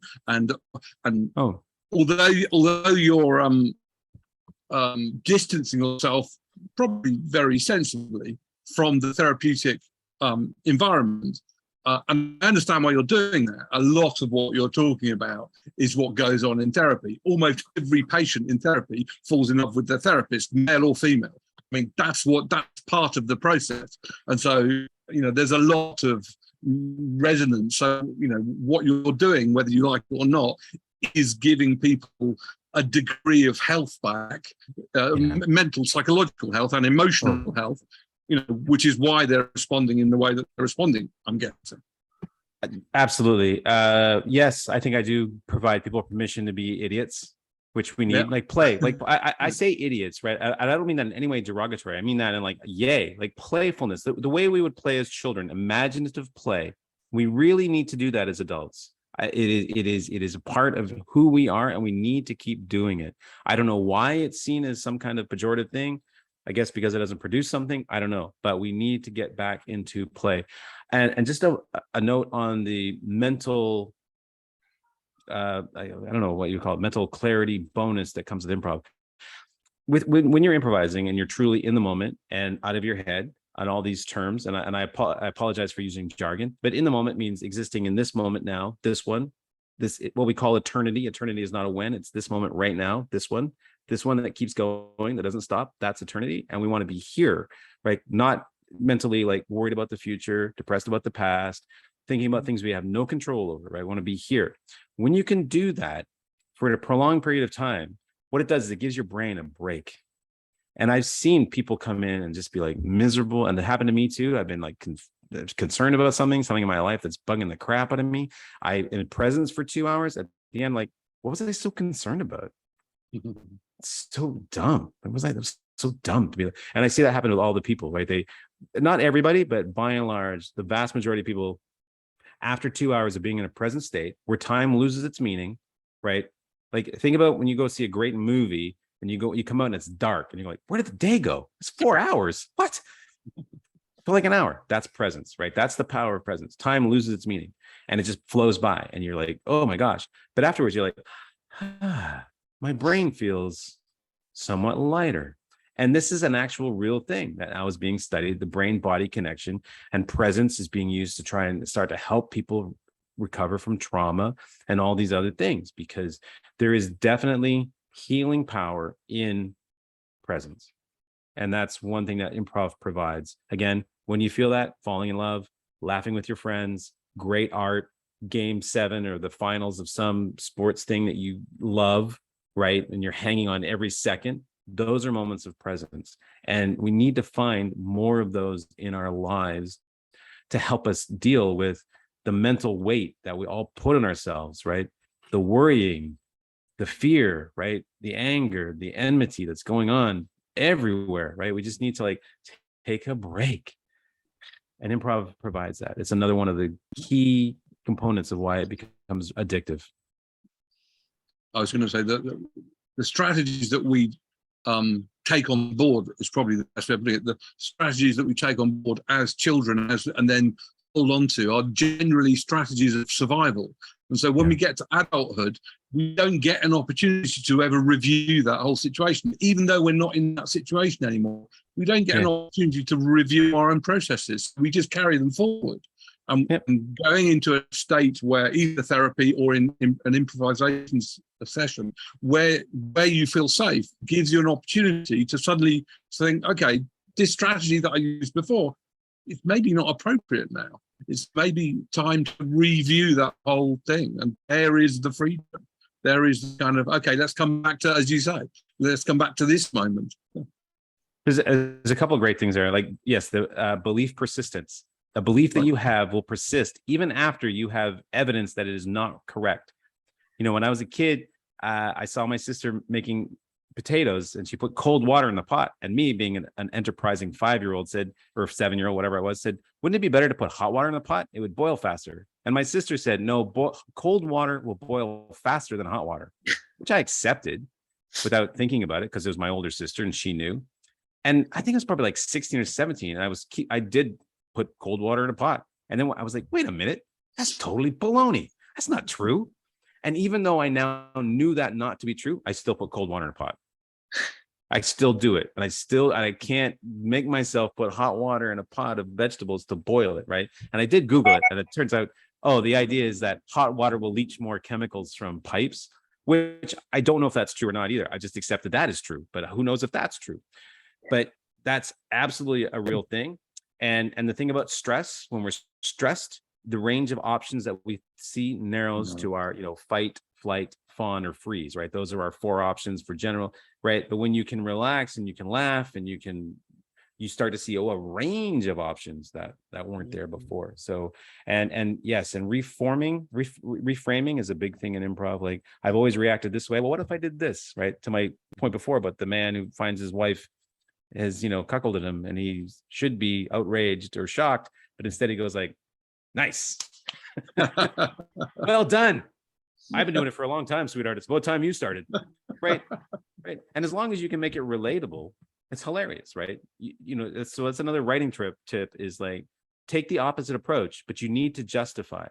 Oh. Although you're distancing yourself probably very sensibly from the therapeutic environment, and I understand why you're doing that. A lot of what you're talking about is what goes on in therapy. Almost every patient in therapy falls in love with their therapist, male or female. I mean, that's part of the process. And so, there's a lot of resonance. So, what you're doing, whether you like it or not, is giving people a degree of health back, mental, psychological health and emotional health, which is why they're responding in the way that they're responding, I'm guessing. Absolutely. Yes, I think I do provide people permission to be idiots, which we need. Yeah. Like play. Like I say idiots, right? I don't mean that in any way derogatory. I mean that in like playfulness. The way we would play as children, imaginative play. We really need to do that as adults. It is a part of who we are, and we need to keep doing it. I don't know why it's seen as some kind of pejorative thing. I guess because it doesn't produce something. I don't know, but we need to get back into play. And just a note on the mental, I don't know what you call it, mental clarity bonus that comes with improv. When you're improvising and you're truly in the moment and out of your head on all these terms, and I apologize for using jargon, but in the moment means existing in this moment now, what we call eternity. Eternity is not a when, it's this moment right now, this one that keeps going, that doesn't stop, that's eternity. And we want to be here, right? Not mentally like worried about the future, depressed about the past, thinking about things we have no control over, right? We want to be here. When you can do that for a prolonged period of time, what it does is it gives your brain a break. And I've seen people come in and just be like miserable. And that happened to me too. I've been like concerned about something in my life that's bugging the crap out of me. I in presence for 2 hours at the end, like, what was I so concerned about? It's so dumb. What was I? That was so dumb to be like, and I see that happen with all the people, right? Not everybody, but by and large, the vast majority of people, after 2 hours of being in a present state where time loses its meaning, right? Like think about when you go see a great movie and you come out and it's dark and you're like, where did the day go? It's 4 hours. What? For like an hour. That's presence, right? That's the power of presence. Time loses its meaning and it just flows by and you're like, oh my gosh. But afterwards you're like, my brain feels somewhat lighter. And this is an actual real thing that now is being studied. The brain-body connection and presence is being used to try and start to help people recover from trauma and all these other things, because there is definitely healing power in presence. And that's one thing that improv provides. Again, when you feel that, falling in love, laughing with your friends, great art, game 7 or the finals of some sports thing that you love, right? And you're hanging on every second. Those are moments of presence. And we need to find more of those in our lives to help us deal with the mental weight that we all put on ourselves, right? The worrying, the fear, right? The anger, the enmity that's going on everywhere, right? We just need to like take a break. And improv provides that. It's another one of the key components of why it becomes addictive. I was going to say that the strategies that we take on board is probably the best way of putting it. The strategies that we take on board as children and then hold on to are generally strategies of survival. And so when we get to adulthood, we don't get an opportunity to ever review that whole situation, even though we're not in that situation anymore. We don't get an opportunity to review our own processes. We just carry them forward. And going into a state where either therapy or in an improvisation session where you feel safe gives you an opportunity to suddenly think, okay, this strategy that I used before, it's maybe not appropriate now. It's maybe time to review that whole thing. And there is the freedom. There is kind of, okay, let's come back to, as you say, let's come back to this moment. There's a couple of great things there. Like, yes, the belief persistence. A belief that you have will persist even after you have evidence that it is not correct. You know, when I was a kid, I saw my sister making potatoes and she put cold water in the pot. And me, being an enterprising 5-year-old, said, or 7-year-old, whatever I was, said, wouldn't it be better to put hot water in the pot? It would boil faster. And my sister said, no, cold water will boil faster than hot water, which I accepted without thinking about it because it was my older sister and she knew. And I think I was probably like 16 or 17. And I did put cold water in a pot. And then I was like, wait a minute, that's totally baloney. That's not true. And even though I now knew that not to be true, I still put cold water in a pot. I still do it. And I can't make myself put hot water in a pot of vegetables to boil it, right? And I did Google it. And it turns out, the idea is that hot water will leach more chemicals from pipes, which I don't know if that's true or not either. I just accepted that is true, but who knows if that's true. But that's absolutely a real thing. And the thing about stress, when we're stressed, the range of options that we see narrows to our, fight, flight, fawn, or freeze, right? Those are our 4 options for general, right? But when you can relax and you can laugh and you start to see a range of options that weren't there before. So, and yes, and reframing is a big thing in improv. Like, I've always reacted this way. Well, what if I did this, right? To my point before about the man who finds his wife has, cuckolded him and he should be outraged or shocked, but instead he goes like, nice. Well done. I've been doing it for a long time, sweetheart. It's about time you started. Right. And as long as you can make it relatable, it's hilarious, right? So that's another writing tip is like, take the opposite approach, but you need to justify.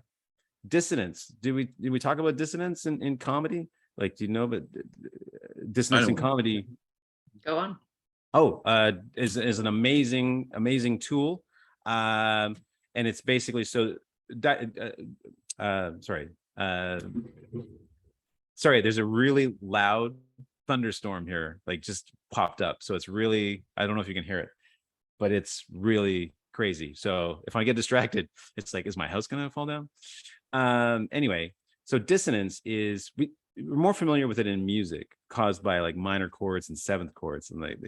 Dissonance. Did we talk about dissonance in comedy? Like, do you know about dissonance in comedy? Go on. Is an amazing tool. And it's basically sorry, there's a really loud thunderstorm here, like just popped up. So it's really, I don't know if you can hear it, but it's really crazy. So if I get distracted, it's like, is my house going to fall down? Anyway, so dissonance is, we're more familiar with it in music, caused by like minor chords and 7th chords, and like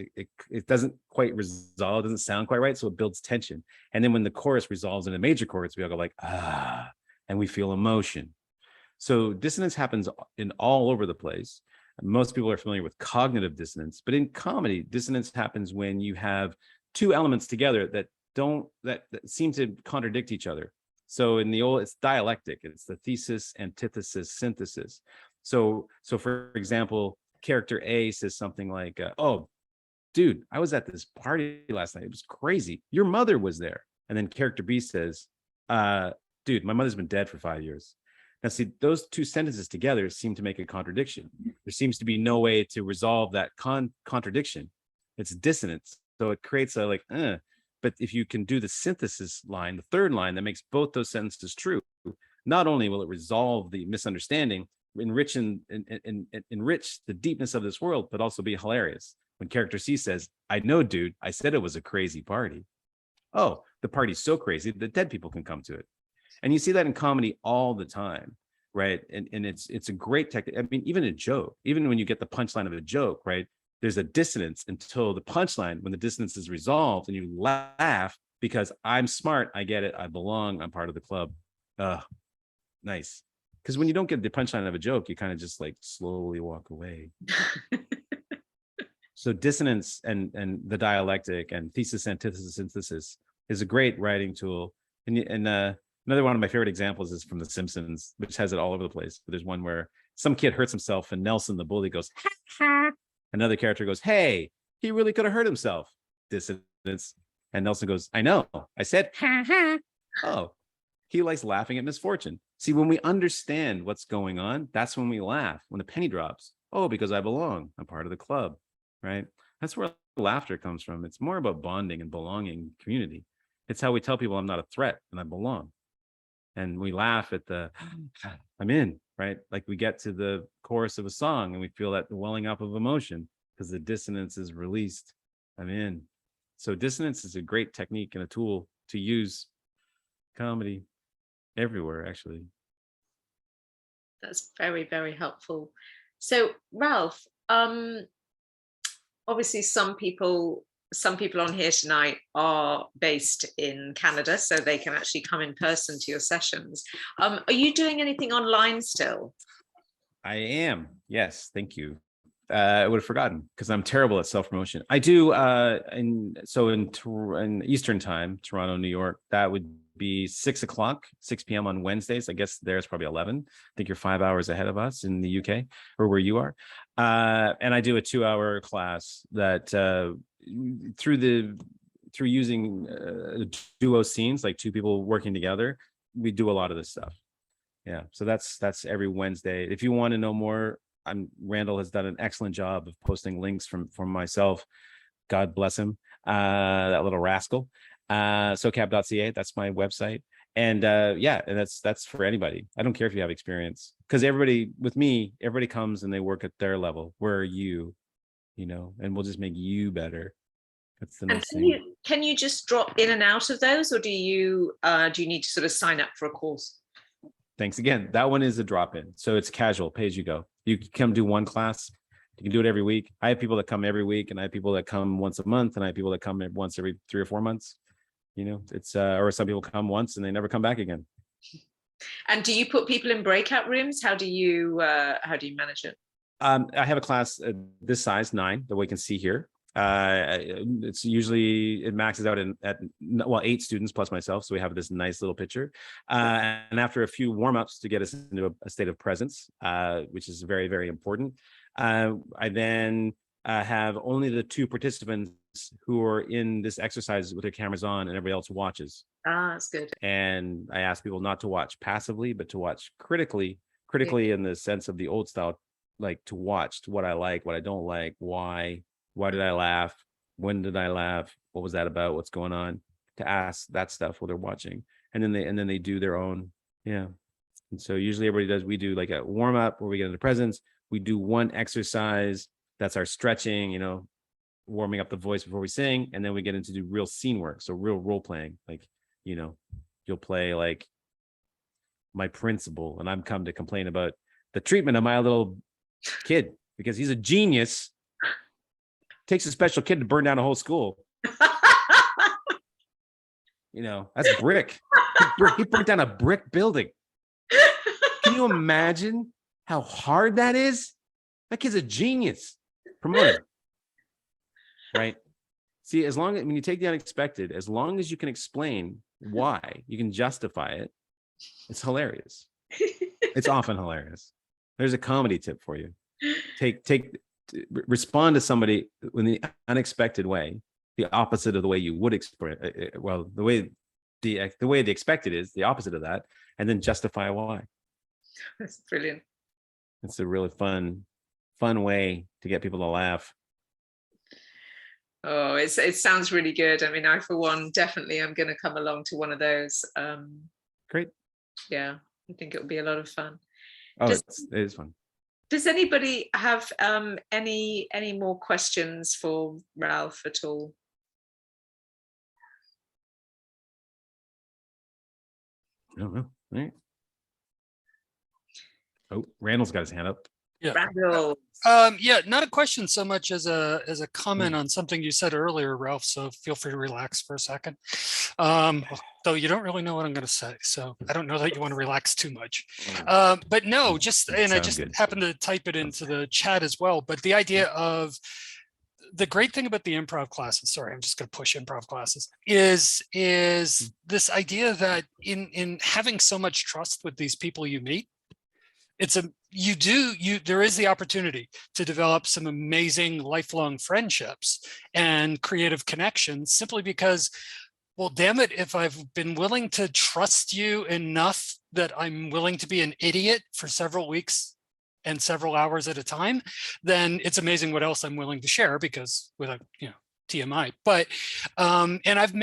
it doesn't quite resolve, it doesn't sound quite right, so it builds tension. And then when the chorus resolves into major chords, we all go like, and we feel emotion. So dissonance happens in all over the place. Most people are familiar with cognitive dissonance, but in comedy, dissonance happens when you have 2 elements together that seem to contradict each other. So in the old, it's dialectic. It's the thesis, antithesis, synthesis. So for example, character A says something like, oh, dude, I was at this party last night. It was crazy. Your mother was there. And then character B says, dude, my mother's been dead for 5 years. Now, see, those 2 sentences together seem to make a contradiction. There seems to be no way to resolve that contradiction. It's dissonance. So it creates a like, But if you can do the synthesis line, the 3rd line that makes both those sentences true, not only will it resolve the misunderstanding, enrich the deepness of this world, but also be hilarious. When character C says, I know, dude, I said it was a crazy party. Oh, the party's so crazy that dead people can come to it. And you see that in comedy all the time, right? And it's a great technique. I mean, even a joke, even when you get the punchline of a joke, right? There's a dissonance until the punchline, when the dissonance is resolved and you laugh because I'm smart, I get it, I belong, I'm part of the club. Nice. Because when you don't get the punchline of a joke, you kind of just like slowly walk away. So dissonance and the dialectic and thesis, antithesis, synthesis is a great writing tool. And another one of my favorite examples is from The Simpsons, which has it all over the place. But there's one where some kid hurts himself and Nelson, the bully, goes, ha, ha. Another character goes, hey, he really could have hurt himself. Dissonance. And Nelson goes, I know. I said, ha, ha. Oh, he likes laughing at misfortune. See, when we understand what's going on, that's when we laugh. When the penny drops, oh, because I belong. I'm part of the club, right? That's where laughter comes from. It's more about bonding and belonging, community. It's how we tell people I'm not a threat and I belong. And we laugh at the, I'm in, right? Like we get to the chorus of a song and we feel that welling up of emotion because the dissonance is released. I'm in. So dissonance is a great technique and a tool to use. Comedy everywhere, actually. That's very, very helpful. So Ralph, obviously some people on here tonight are based in Canada, so they can actually come in person to your sessions. Are you doing anything online still? I am. Yes. Thank you. I would have forgotten because I'm terrible at self-promotion. I do in Eastern time, Toronto, New York, that would be 6 p.m. on Wednesdays. I guess there's probably 11. I think you're 5 hours ahead of us in the UK or where you are. And I do a 2-hour class that through using duo scenes, like two people working together, we do a lot of this stuff. Yeah. So that's every Wednesday. If you want to know more, Randall has done an excellent job of posting links from myself. God bless him, that little rascal. SoCap.ca, that's my website. And and that's for anybody. I don't care if you have experience, because everybody comes and they work at their level. Where are you? And we'll just make you better. That's the next thing. Can you just drop in and out of those, or do you need to sort of sign up for a course? Thanks again. That one is a drop-in, so it's casual, pay as you go. You can come do one class. You can do it every week. I have people that come every week, and I have people that come once a month, and I have people that come once every 3 or 4 months. It's or some people come once and they never come back again. And do you put people in breakout rooms? How do you manage it? I have a class this size, 9, that we can see here. It's usually, it maxes out at 8 students plus myself, so we have this nice little picture, and after a few warm-ups to get us into a state of presence, which is very, very important, I then have only the 2 participants who are in this exercise with their cameras on, and everybody else watches. That's good. And I ask people not to watch passively, but to watch critically in the sense of the old style, like to watch what I like, what I don't like, why did I laugh? When did I laugh? What was that about? What's going on? To ask that stuff while they're watching. And then they do their own. Yeah. And so usually we do like a warm up where we get into presence. We do one exercise. That's our stretching, warming up the voice before we sing. And then we get into do real scene work. So real role playing, like, you'll play like my principal, and I'm come to complain about the treatment of my little kid because he's a genius. Takes a special kid to burn down a whole school. That's brick. He burnt down a brick building. Can you imagine how hard that is? That kid's a genius. Promote him. Right? See, when you take the unexpected, as long as you can explain why, you can justify it, it's hilarious. It's often hilarious. There's a comedy tip for you. Respond to somebody in the unexpected way, the opposite of the way you would expect. Well, the way the expected is the opposite of that, and then justify why. That's brilliant. It's a really fun way to get people to laugh. Oh, it sounds really good. I mean, I for one definitely am going to come along to one of those. Great. Yeah, I think it will be a lot of fun. Oh, it is fun. Does anybody have any more questions for Ralph at all? I don't know. All right. Oh, Randall's got his hand up. Yeah. Randall. Not a question so much as a comment on something you said earlier, Ralph. So feel free to relax for a second. Though you don't really know what I'm going to say, so I don't know that you want to relax too much. But no, I just good. happened to type it into the chat as well. But the idea of the great thing about the improv classes, sorry, I'm just going to push improv classes, is this idea that in having so much trust with these people you meet, there is the opportunity to develop some amazing lifelong friendships and creative connections, simply because, well, damn it, if I've been willing to trust you enough that I'm willing to be an idiot for several weeks and several hours at a time, then it's amazing what else I'm willing to share, because without, TMI. But, and I've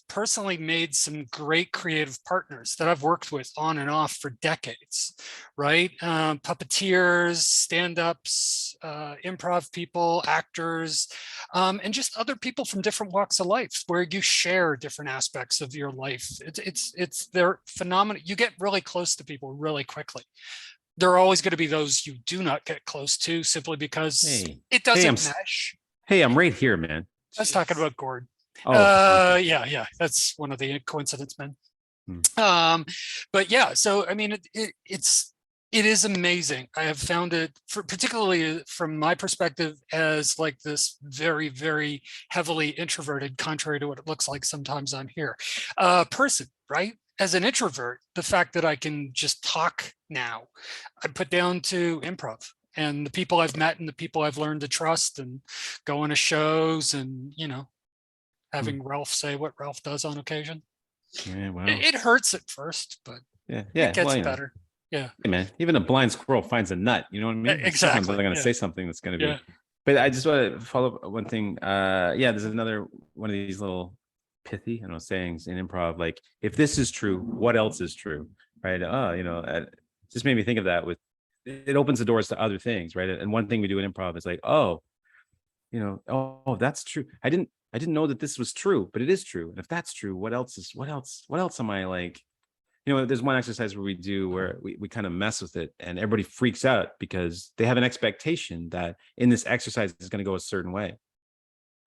personally made some great creative partners that I've worked with on and off for decades, right? Puppeteers, stand-ups, improv people, actors, and just other people from different walks of life, where you share different aspects of your life. They're phenomenal. You get really close to people really quickly. There are always going to be those you do not get close to, simply because it doesn't mesh. Hey, I'm right here, man. I was talking about Gord. Oh, yeah, that's one of the coincidence men. But yeah, so I mean, it is amazing. I have found it, particularly from my perspective, as like this very, very heavily introverted, contrary to what it looks like sometimes on here, person, right? As an introvert, the fact that I can just talk now, I put down to improv. And the people I've met and the people I've learned to trust, and going to shows, and, having Ralph say what Ralph does on occasion. Yeah, wow. It hurts at first, but it gets better. Yeah. Hey, man, even a blind squirrel finds a nut. You know what I mean? Exactly. Sometimes they're going to say something that's going to be. But I just want to follow up one thing. There's another one of these little pithy, sayings in improv. Like, if this is true, what else is true? Right? It just made me think of that. It opens the doors to other things, right? And one thing we do in improv is like, that's true. I didn't know that this was true, but it is true. And if that's true, what else am I like? There's one exercise where we kind of mess with it, and everybody freaks out because they have an expectation that in this exercise is going to go a certain way.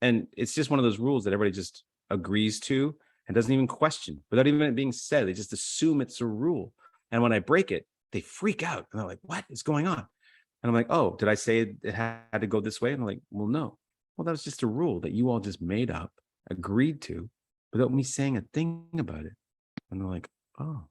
And it's just one of those rules that everybody just agrees to and doesn't even question without even it being said. They just assume it's a rule. And when I break it, they freak out and they're like, what is going on? And I'm like, oh, did I say it had to go this way? And I'm like, well, no. Well, that was just a rule that you all just made up, agreed to, without me saying a thing about it. And they're like, oh,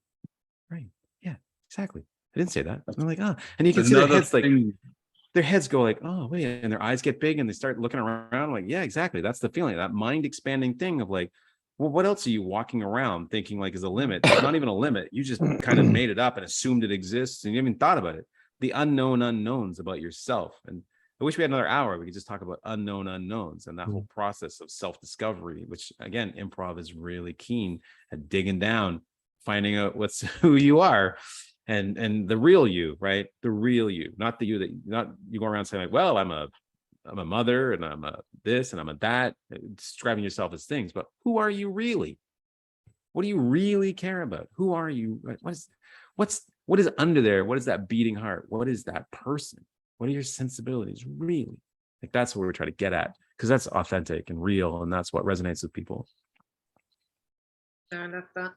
right. Yeah, exactly. I didn't say that. And they're like, oh. And you can see their heads go like, oh, wait. And their eyes get big and they start looking around. I'm like, yeah, exactly. That's the feeling, that mind expanding thing of like, well, what else are you walking around thinking like is a limit? It's not even a limit. You just kind of made it up and assumed it exists, and you haven't even thought about it. The unknown unknowns about yourself. And I wish we had another hour. We could just talk about unknown unknowns and that whole process of self-discovery, which again, improv is really keen at digging down, finding out who you are, and the real you, right? The real you, not the you that not you go around saying like, well, I'm a mother and I'm a this and I'm a that, describing yourself as things, but who are you really? What do you really care about? Who are you? What is under there? What is that beating heart? What is that person? What are your sensibilities really? Like, that's what we're trying to get at, because that's authentic and real, and that's what resonates with people. I love that.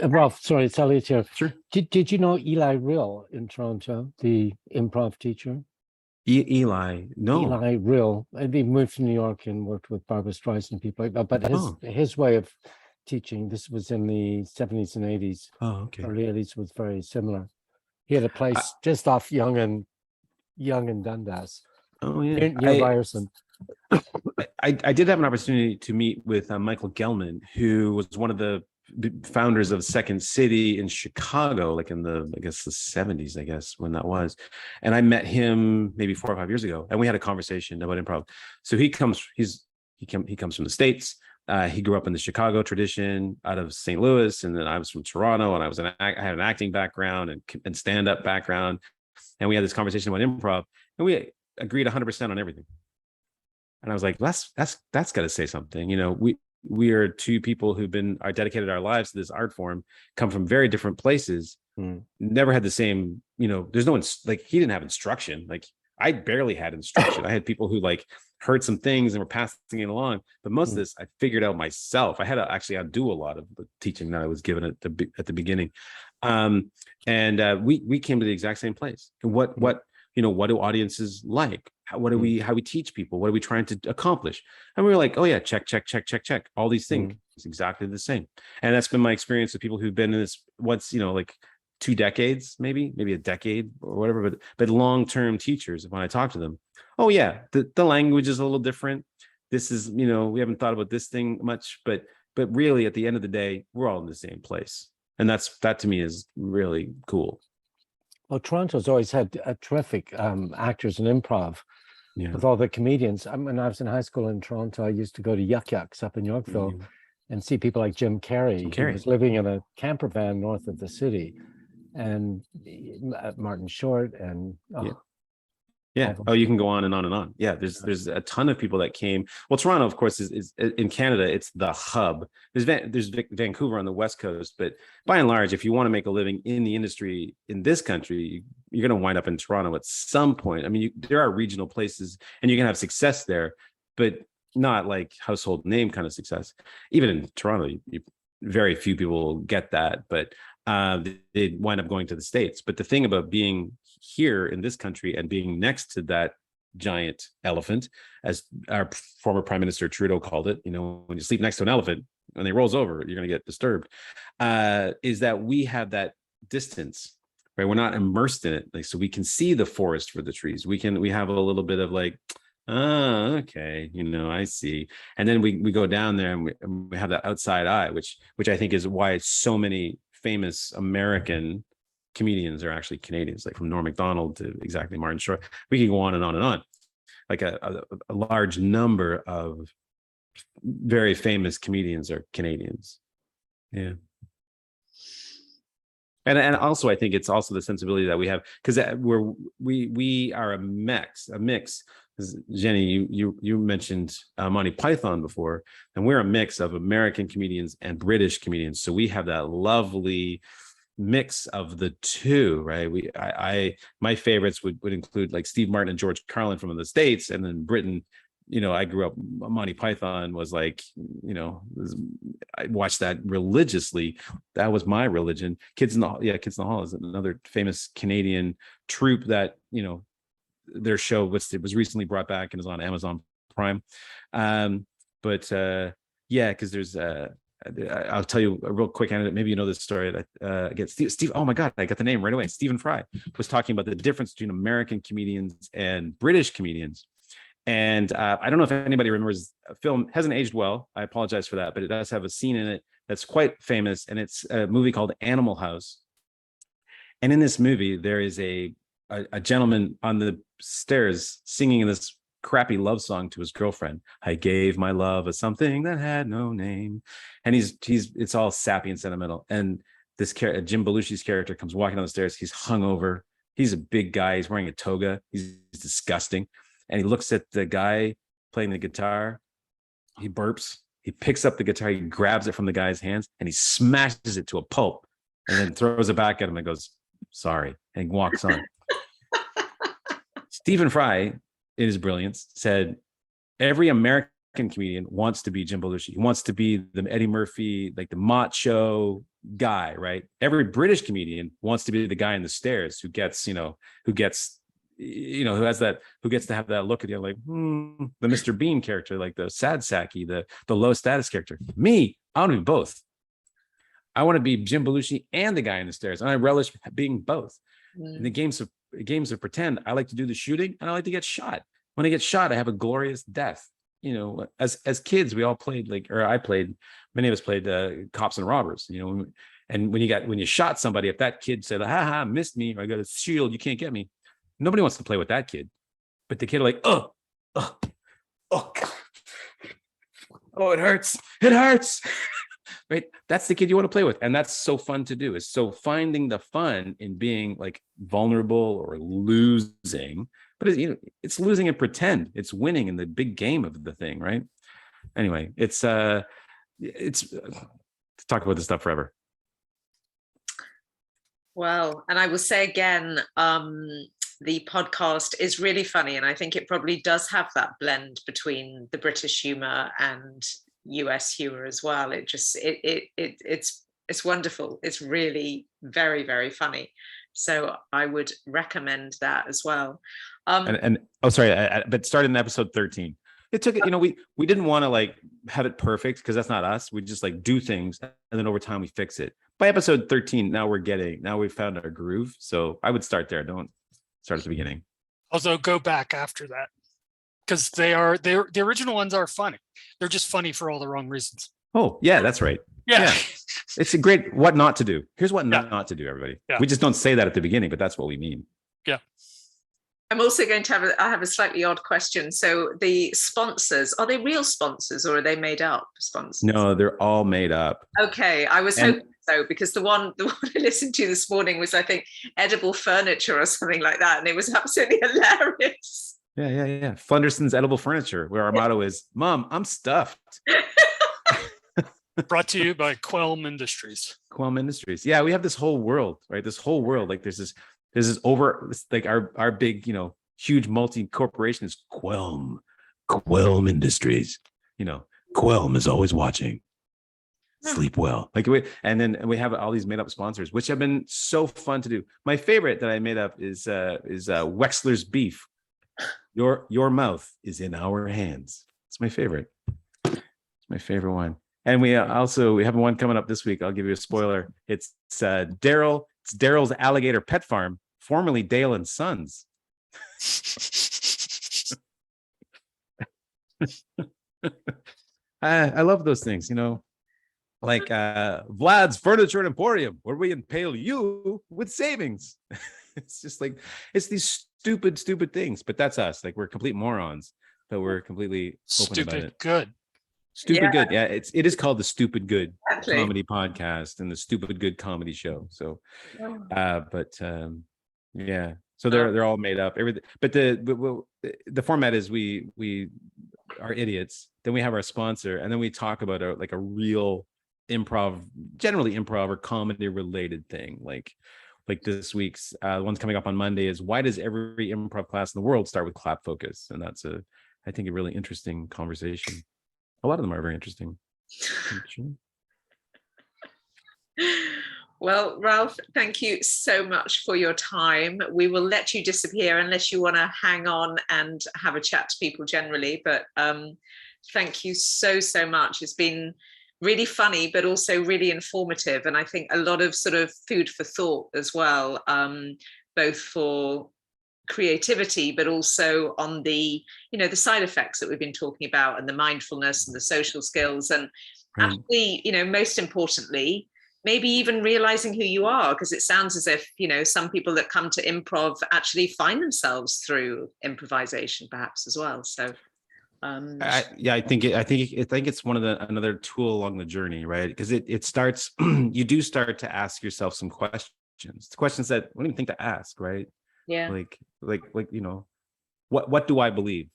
Ralph, sorry, it's Elliot here. Sure. Did you know Eli Rill in Toronto, the improv teacher? Eli, no. Eli Rill. He moved to New York and worked with Barbra Streisand and people like that. But his way of teaching, this was in the 70s and 80s. Oh, okay. Early 80s was very similar. He had a place just off Young and Dundas. Oh, yeah. Near Ryerson. I did have an opportunity to meet with Michael Gelman, who was one of the founders of Second City in Chicago, like in the 70s, I guess, when that was. And I met him maybe 4 or 5 years ago, and we had a conversation about improv. So he comes from the States. He grew up in the Chicago tradition out of St. Louis, and then I was from Toronto, and I had an acting background and stand-up background. And we had this conversation about improv, and we agreed 100% on everything. And I was like, that's got to say something. We are two people who've are dedicated our lives to this art form, come from very different places, never had the same, there's no, like, he didn't have instruction. Like, I barely had instruction. I had people who heard some things and were passing it along, but most of this I figured out myself. I had to actually outdo a lot of the teaching that I was given at the beginning. And we came to the exact same place. And what do audiences like? what do we, how we teach people, what are we trying to accomplish? And we were like, oh yeah, check, check, check, check, check. All these things, it's exactly the same. And that's been my experience with people who've been in this once, you know, like 2 decades, maybe a decade or whatever, but long-term teachers, when I talk to them, oh yeah, the language is a little different. This is, you know, we haven't thought about this thing much, but really at the end of the day, we're all in the same place. And that to me is really cool. Well, Toronto's always had terrific actors in improv with all the comedians. When I was in high school in Toronto, I used to go to Yuck Yucks up in Yorkville and see people like Jim Carrey, who was living in a camper van north of the city, and Martin Short and oh, you can go on and on and on. Yeah, there's a ton of people that came. Well, Toronto, of course, is in Canada. It's the hub. There's Vancouver on the West Coast, but by and large, if you want to make a living in the industry in this country, you're going to wind up in Toronto at some point. I mean, there are regional places, and you can have success there, but not like household name kind of success. Even in Toronto, very few people get that, but they wind up going to the States. But the thing about being here in this country and being next to that giant elephant, as our former Prime Minister Trudeau called it, you know, when you sleep next to an elephant, when he rolls over, you're going to get disturbed, is that we have that distance, right? We're not immersed in it. Like, so we can see the forest for the trees. We have a little bit of like, oh, okay, you know, I see. And then we go down there and we have that outside eye, which I think is why so many famous American comedians are actually Canadians, like from Norm Macdonald to exactly Martin Short. We can go on and on and on. Like a large number of very famous comedians are Canadians. Yeah. And also I think it's also the sensibility that we have, because we are a mix. Jennie, you mentioned Monty Python before, and we're a mix of American comedians and British comedians. So we have that lovely mix of the two, right? My favorites would include like Steve Martin and George Carlin from the States, and then Britain. You know, I grew up, Monty Python was like, you know, I watched that religiously. That was my religion. Kids in the Hall is another famous Canadian troupe that, you know, their show was recently brought back and is on Amazon Prime. Because there's I'll tell you a real quick anecdote. Maybe you know this story. That again, Steve. Oh my God, I got the name right away. Stephen Fry was talking about the difference between American comedians and British comedians. And I don't know if anybody remembers, a film hasn't aged well. I apologize for that, but it does have a scene in it that's quite famous, and it's a movie called Animal House. And in this movie, there is a gentleman on the stairs singing this crappy love song to his girlfriend. I gave my love a something that had no name. And it's all sappy and sentimental. And this Jim Belushi's character comes walking down the stairs. He's hungover. He's a big guy. He's wearing a toga. He's disgusting. And he looks at the guy playing the guitar. He burps. He picks up the guitar. He grabs it from the guy's hands and he smashes it to a pulp, and then throws it back at him and goes, sorry, and walks on. Stephen Fry, in his brilliance, said every American comedian wants to be Jim Belushi. He wants to be the Eddie Murphy, like the macho guy, right? Every British comedian wants to be the guy in the stairs who gets to have that look at you like the Mr. Bean character, like the sad sacky, the low status character. Me, I want to be both. I want to be Jim Belushi and the guy in the stairs, and I relish being both. In the games of pretend, I like to do the shooting, and I like to get shot. When I get shot, I have a glorious death. You know, as kids, we all played many of us played cops and robbers. You know, and when you shot somebody, if that kid said, "Ha ha, missed me," or "I got a shield, you can't get me," nobody wants to play with that kid. But the kid like, oh, it hurts. It hurts. Right? That's the kid you want to play with. And that's so fun to do. Is so finding the fun in being like vulnerable or losing, but it's losing and pretend. It's winning in the big game of the thing, right? Anyway, it's talk about this stuff forever. Well, and I will say again, the podcast is really funny, and I think it probably does have that blend between the British humor and US humor as well. It's wonderful. It's really very, very funny. So I would recommend that as well. And oh, sorry, but started in episode 13. It took it, we didn't want to like have it perfect because that's not us. We just like do things and then over time we fix it. By episode 13, now we've found our groove. So I would start there. Don't start at the beginning. Also go back after that, because the original ones are funny. They're just funny for all the wrong reasons. Oh yeah, that's right. Yeah. It's a great what not to do. Here's what not to do, everybody. Yeah. We just don't say that at the beginning, but that's what we mean. Yeah. I'm also going to have a slightly odd question. So the sponsors, are they real sponsors or are they made up sponsors? No, they're all made up. Okay, I was hoping so, because the one I listened to this morning was, I think, edible furniture or something like that, and it was absolutely hilarious. Yeah. Flunderson's Edible Furniture, where our motto is, "Mom, I'm stuffed." Brought to you by Quelm Industries. Quelm Industries. Yeah, we have this whole world, right? This whole world, like there's this over, like our big, huge multi-corporation is Quelm Industries. Quelm is always watching. Sleep well. And then we have all these made up sponsors, which have been so fun to do. My favorite that I made up is Wexler's Beef. Your mouth is in our hands. It's my favorite. It's my favorite one. And we have one coming up this week. I'll give you a spoiler. It's Daryl. It's Daryl's Alligator Pet Farm, formerly Dale and Sons. I love those things, like Vlad's Furniture and Emporium, where we impale you with savings. It's just like, it's these stupid things, but that's us. Like, we're complete morons, but we're completely open about it. Good. Stupid Good. Yeah, it is called the Stupid Good Exactly. Comedy Podcast and the Stupid Good Comedy Show. So, yeah. So they're all made up. Everything, but the format is we are idiots. Then we have our sponsor, and then we talk about a real improv, generally improv or comedy related thing. Like this week's one's coming up on Monday is, why does every improv class in the world start with clap focus? And that's I think a really interesting conversation. A lot of them are very interesting. Well, Ralph, thank you so much for your time. We will let you disappear unless you want to hang on and have a chat to people generally. But thank you so much. It's been really funny, but also really informative. And I think a lot of sort of food for thought as well, both for creativity, but also on the side effects that we've been talking about, and the mindfulness and the social skills, and actually, most importantly, maybe even realizing who you are, because it sounds as if some people that come to improv actually find themselves through improvisation, perhaps as well. So I think it's one of another tool along the journey, right? Because it starts you do start to ask yourself some questions that we don't even think to ask, right? Yeah. Like what do I believe?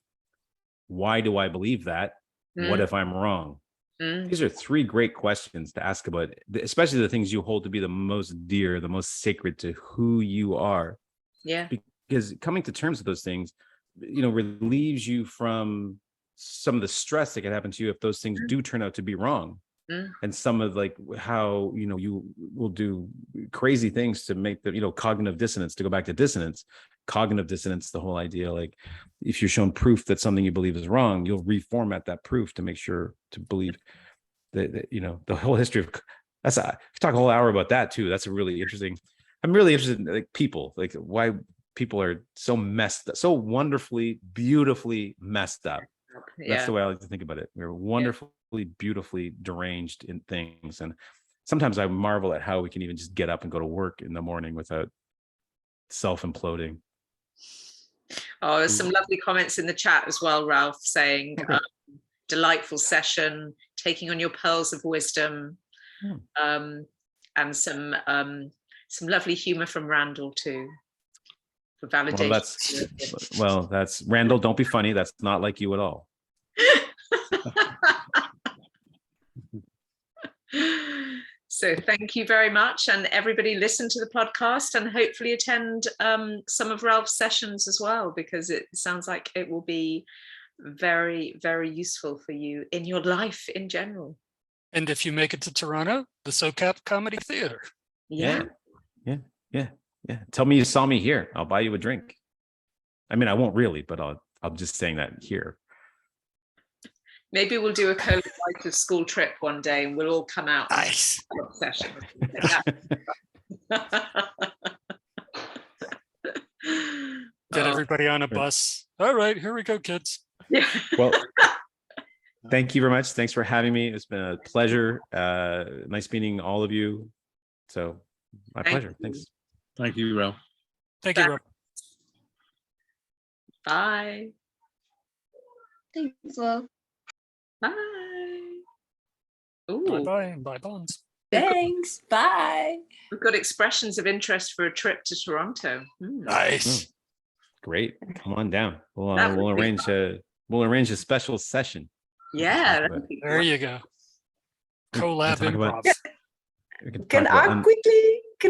Why do I believe that? What if I'm wrong? These are three great questions to ask about, especially the things you hold to be the most dear, the most sacred to who you are. Yeah. Because coming to terms with those things, relieves you from some of the stress that can happen to you if those things do turn out to be wrong. And some of how you will do crazy things to make the cognitive dissonance, to go back to dissonance, the whole idea, like if you're shown proof that something you believe is wrong, you'll reformat that proof to make sure to believe that the whole history of that's I could talk a whole hour about that too. That's a really interesting. I'm really interested in people, like why people are so messed up, so wonderfully, beautifully messed up. Yeah. That's the way I like to think about it. We're wonderfully, beautifully deranged in things. And sometimes I marvel at how we can even just get up and go to work in the morning without self-imploding. Oh, there's some lovely comments in the chat as well, Ralph, saying delightful session, taking on your pearls of wisdom, and some lovely humor from Randall too, for validation. Well, that's Randall. Don't be funny. That's not like you at all. So thank you very much, and everybody listen to the podcast and hopefully attend some of Ralph's sessions as well, because it sounds like it will be very, very useful for you in your life in general. And if you make it to Toronto, the SoCap Comedy Theatre. Yeah. Yeah, tell me you saw me here. I'll buy you a drink. I mean, I won't really, but I'm just saying that here. Maybe we'll do a Collab Writers school trip one day, and we'll all come out. Nice. Session. Get everybody on a bus. All right, here we go, kids. Yeah. Well, thank you very much. Thanks for having me. It's been a pleasure. Nice meeting all of you. So my pleasure. Thanks. Thank you, Ralph. Thank you, Rob. Bye. Thanks, Will. Bye. Ooh, Bye-bye. Bye, Bonds. Thanks. Bye. we've got expressions of interest for a trip to Toronto. Nice. Great. Come on down. That We'll would be arrange a special session. Yeah. But that'd be There great. you go. Collab talk about- improv. we can Can talk about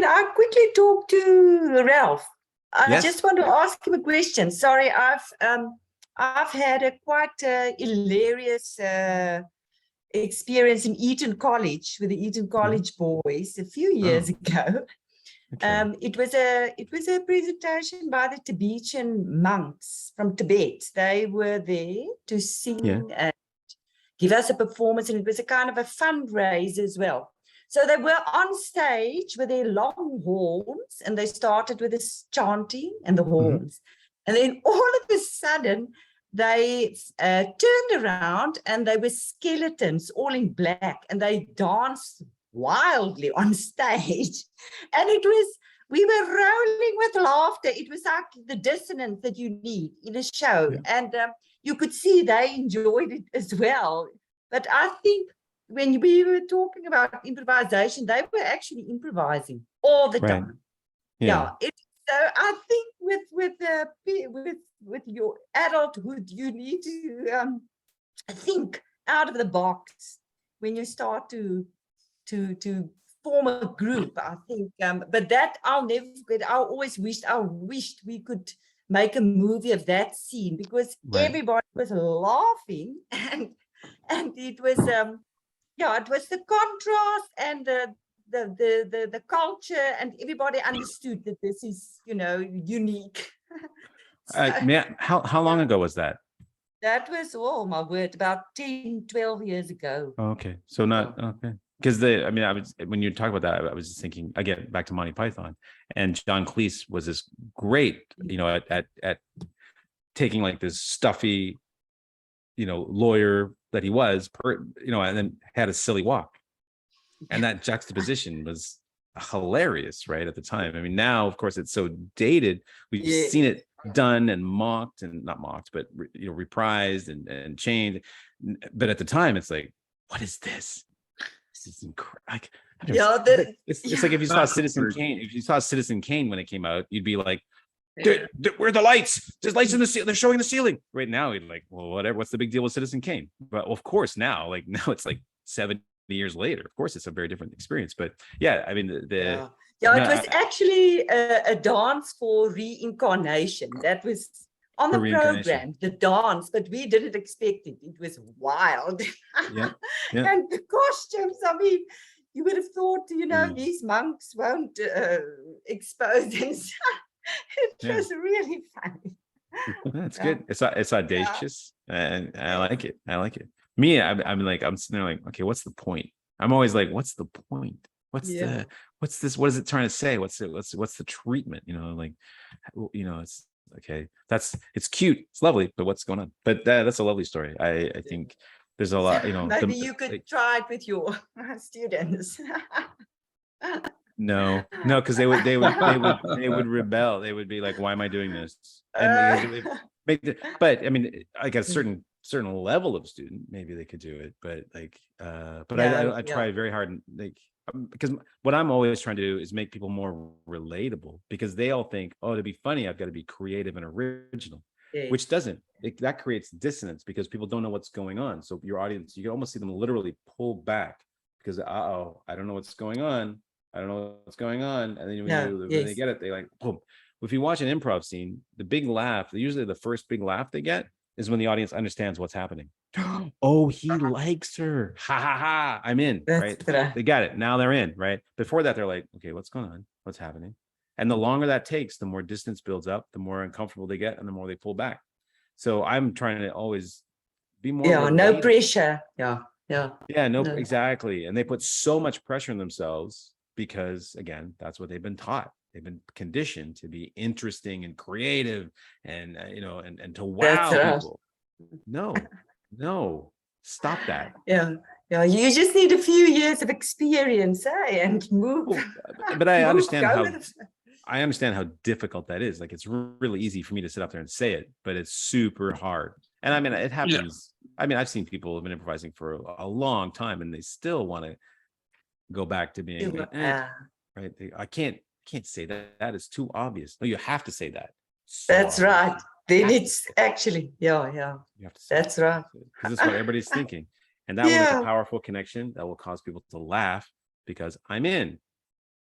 I quickly talk to Ralph? I Yes. just want to ask him a question. Sorry, I've had a quite hilarious experience in Eton College with the Eton College boys a few years ago. Okay. It was a presentation by the Tibetan monks from Tibet. They were there to sing and give us a performance, and it was a kind of a fundraiser as well. So they were on stage with their long horns, and they started with this chanting and the horns. And then all of a sudden, they turned around and they were skeletons all in black, and they danced wildly on stage. And we were rolling with laughter. It was like the dissonance that you need in a show. And you could see they enjoyed it as well. But I think when we were talking about improvisation, they were actually improvising all the time. So I think with your adulthood, you need to think out of the box when you start to form a group. I think, but that I'll never forget. I wished we could make a movie of that scene, because everybody was laughing, and it was it was the contrast and the culture, and everybody understood that this is unique. How long ago was that? That was, oh my word, about 10-12 years ago. Oh, okay, so not okay. Because when you talk about that, I was just thinking again back to Monty Python, and John Cleese was this great, at taking like this stuffy, lawyer that he was, and then had a silly walk, and that juxtaposition was hilarious, right, at the time. I mean, now of course it's so dated. We've seen it done and mocked, and not mocked, but reprised and changed. But at the time, it's like, what is this? This is incredible. It's like if you saw Citizen Kane. If you saw Citizen Kane when it came out, you'd be like, where are the lights? There's lights in the ceiling. They're showing the ceiling. Right now, you're like, well, whatever. What's the big deal with Citizen Kane? But of course, now it's like 70 years later. Of course, it's a very different experience. But yeah, I mean, it was actually a dance for reincarnation. That was on the program, the dance, but we didn't expect it. It was wild. And the costumes, I mean, you would have thought, these monks won't expose themselves. It was really funny. That's good. It's audacious, and I like it. Me, I'm sitting there like, okay, what's the point? I'm always like, what's the point? What's this? What is it trying to say? What's the treatment? It's okay. It's cute. It's lovely, but what's going on? But that's a lovely story. I think there's a lot, Maybe you could try it with your students. No, because they would rebel. They would be like, why am I doing this? And but I mean, like a certain level of student, maybe they could do it, but I try very hard, because what I'm always trying to do is make people more relatable, because they all think, oh, to be funny, I've got to be creative and original, which doesn't. That creates dissonance, because people don't know what's going on. So your audience, you can almost see them literally pull back, because I don't know what's going on. And then when they get it, they like, boom. If you watch an improv scene, the big laugh, usually the first big laugh they get is when the audience understands what's happening. Oh, he likes her. Ha ha ha. I'm in. Right. They got it. Now they're in. Right. Before that, they're like, okay, what's going on? What's happening? And the longer that takes, the more distance builds up, the more uncomfortable they get, and the more they pull back. So I'm trying to always be more. Yeah, no relatable. pressure. Yeah. Yeah, no, No. exactly. And they put so much pressure on themselves because, again, that's what they've been taught. They've been conditioned to be interesting and creative and, and to wow That's right. people. No, stop that. Yeah. You just need a few years of experience, and move. But I move, understand go how with it. I understand how difficult that is. Like, it's really easy for me to sit up there and say it, but it's super hard. And I mean, it happens. I mean, I've seen people who've been improvising for a long time and they still want to go back to being right. I can't say that. That is too obvious. No, you have to say that. So That's obvious. right. Then it's actually, yeah. You have to say That's right. because that's what everybody's thinking. And that will make a powerful connection that will cause people to laugh because I'm in.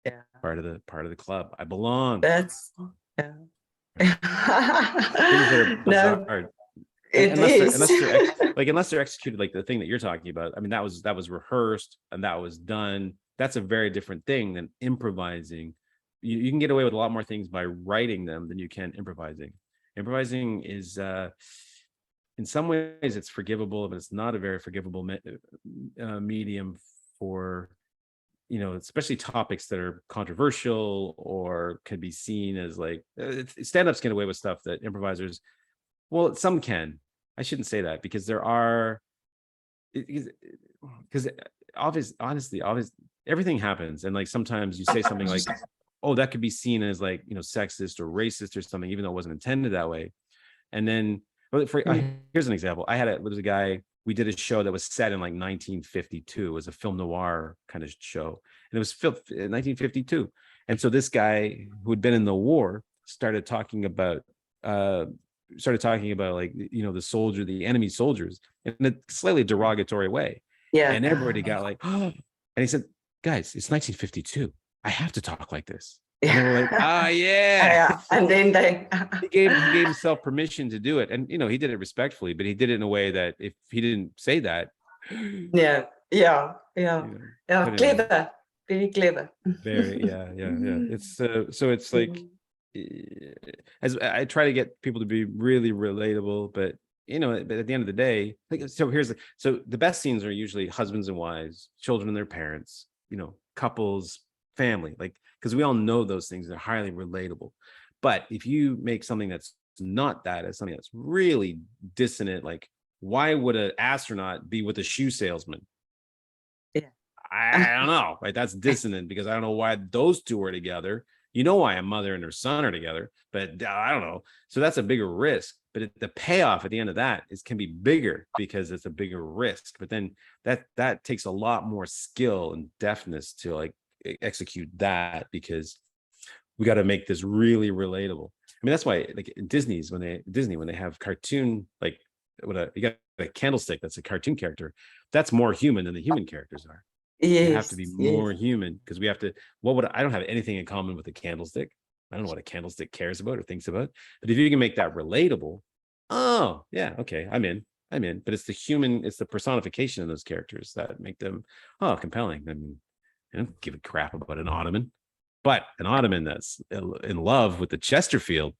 Yeah. Part of the club. I belong. That's Things that are bizarre. no, unless they're executed like the thing that you're talking about. I mean, that was rehearsed and that was done. That's a very different thing than improvising. You can get away with a lot more things by writing them than you can improvising. Improvising is in some ways it's forgivable, but it's not a very forgivable medium for, especially topics that are controversial or could be seen as like stand-ups get away with stuff that improvisers, well, some can. I shouldn't say that because there are, because honestly, everything happens. And like sometimes you say something like, oh, that could be seen as like, sexist or racist or something, even though it wasn't intended that way. And then here's an example. There was a guy, we did a show that was set in like 1952. It was a film noir kind of show. And it was filmed in 1952. And so this guy who had been in the war started talking about like, the enemy soldiers in a slightly derogatory way. Yeah. And everybody got like, oh, and he said, guys, it's 1952. I have to talk like this. And they were like, yeah. And then he gave himself permission to do it. And, he did it respectfully, but he did it in a way that if he didn't say that. Yeah. Clever. Very clever. Very, yeah. It's so it's like, as I try to get people to be really relatable, but but at the end of the day, like, so the best scenes are usually husbands and wives, children and their parents, couples, family, like, because we all know those things are highly relatable. But if you make something that's not that, as something that's really dissonant, like, why would an astronaut be with a shoe salesman? Yeah. I don't know, right? That's dissonant because I don't know why those two are together. Why a mother and her son are together, but I don't know. So that's a bigger risk. But the payoff at the end of that can be bigger because it's a bigger risk. But then that takes a lot more skill and deftness to like execute that, because we got to make this really relatable. I mean, that's why like Disney when they have cartoon, like you got a candlestick that's a cartoon character, that's more human than the human characters are. Yes, you have to be more human because we have to. I don't have anything in common with a candlestick. I don't know what a candlestick cares about or thinks about. But if you can make that relatable, oh yeah, okay, I'm in. But it's the personification of those characters that make them compelling. I mean, I don't give a crap about an Ottoman, but an Ottoman that's in love with the Chesterfield.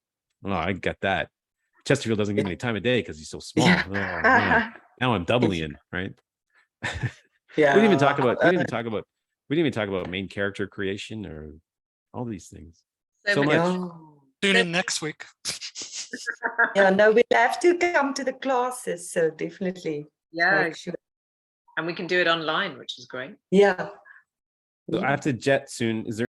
Oh, I got that. Chesterfield doesn't give me any time of day because he's so small. Oh, man. Now I'm doubly in, right? Yeah. We didn't even talk about main character creation or all these things. So much. Tune in next week. Yeah, no, we'll have to come to the classes, so definitely. Yeah, sure. And we can do it online, which is great. Yeah. So I have to jet soon. Is there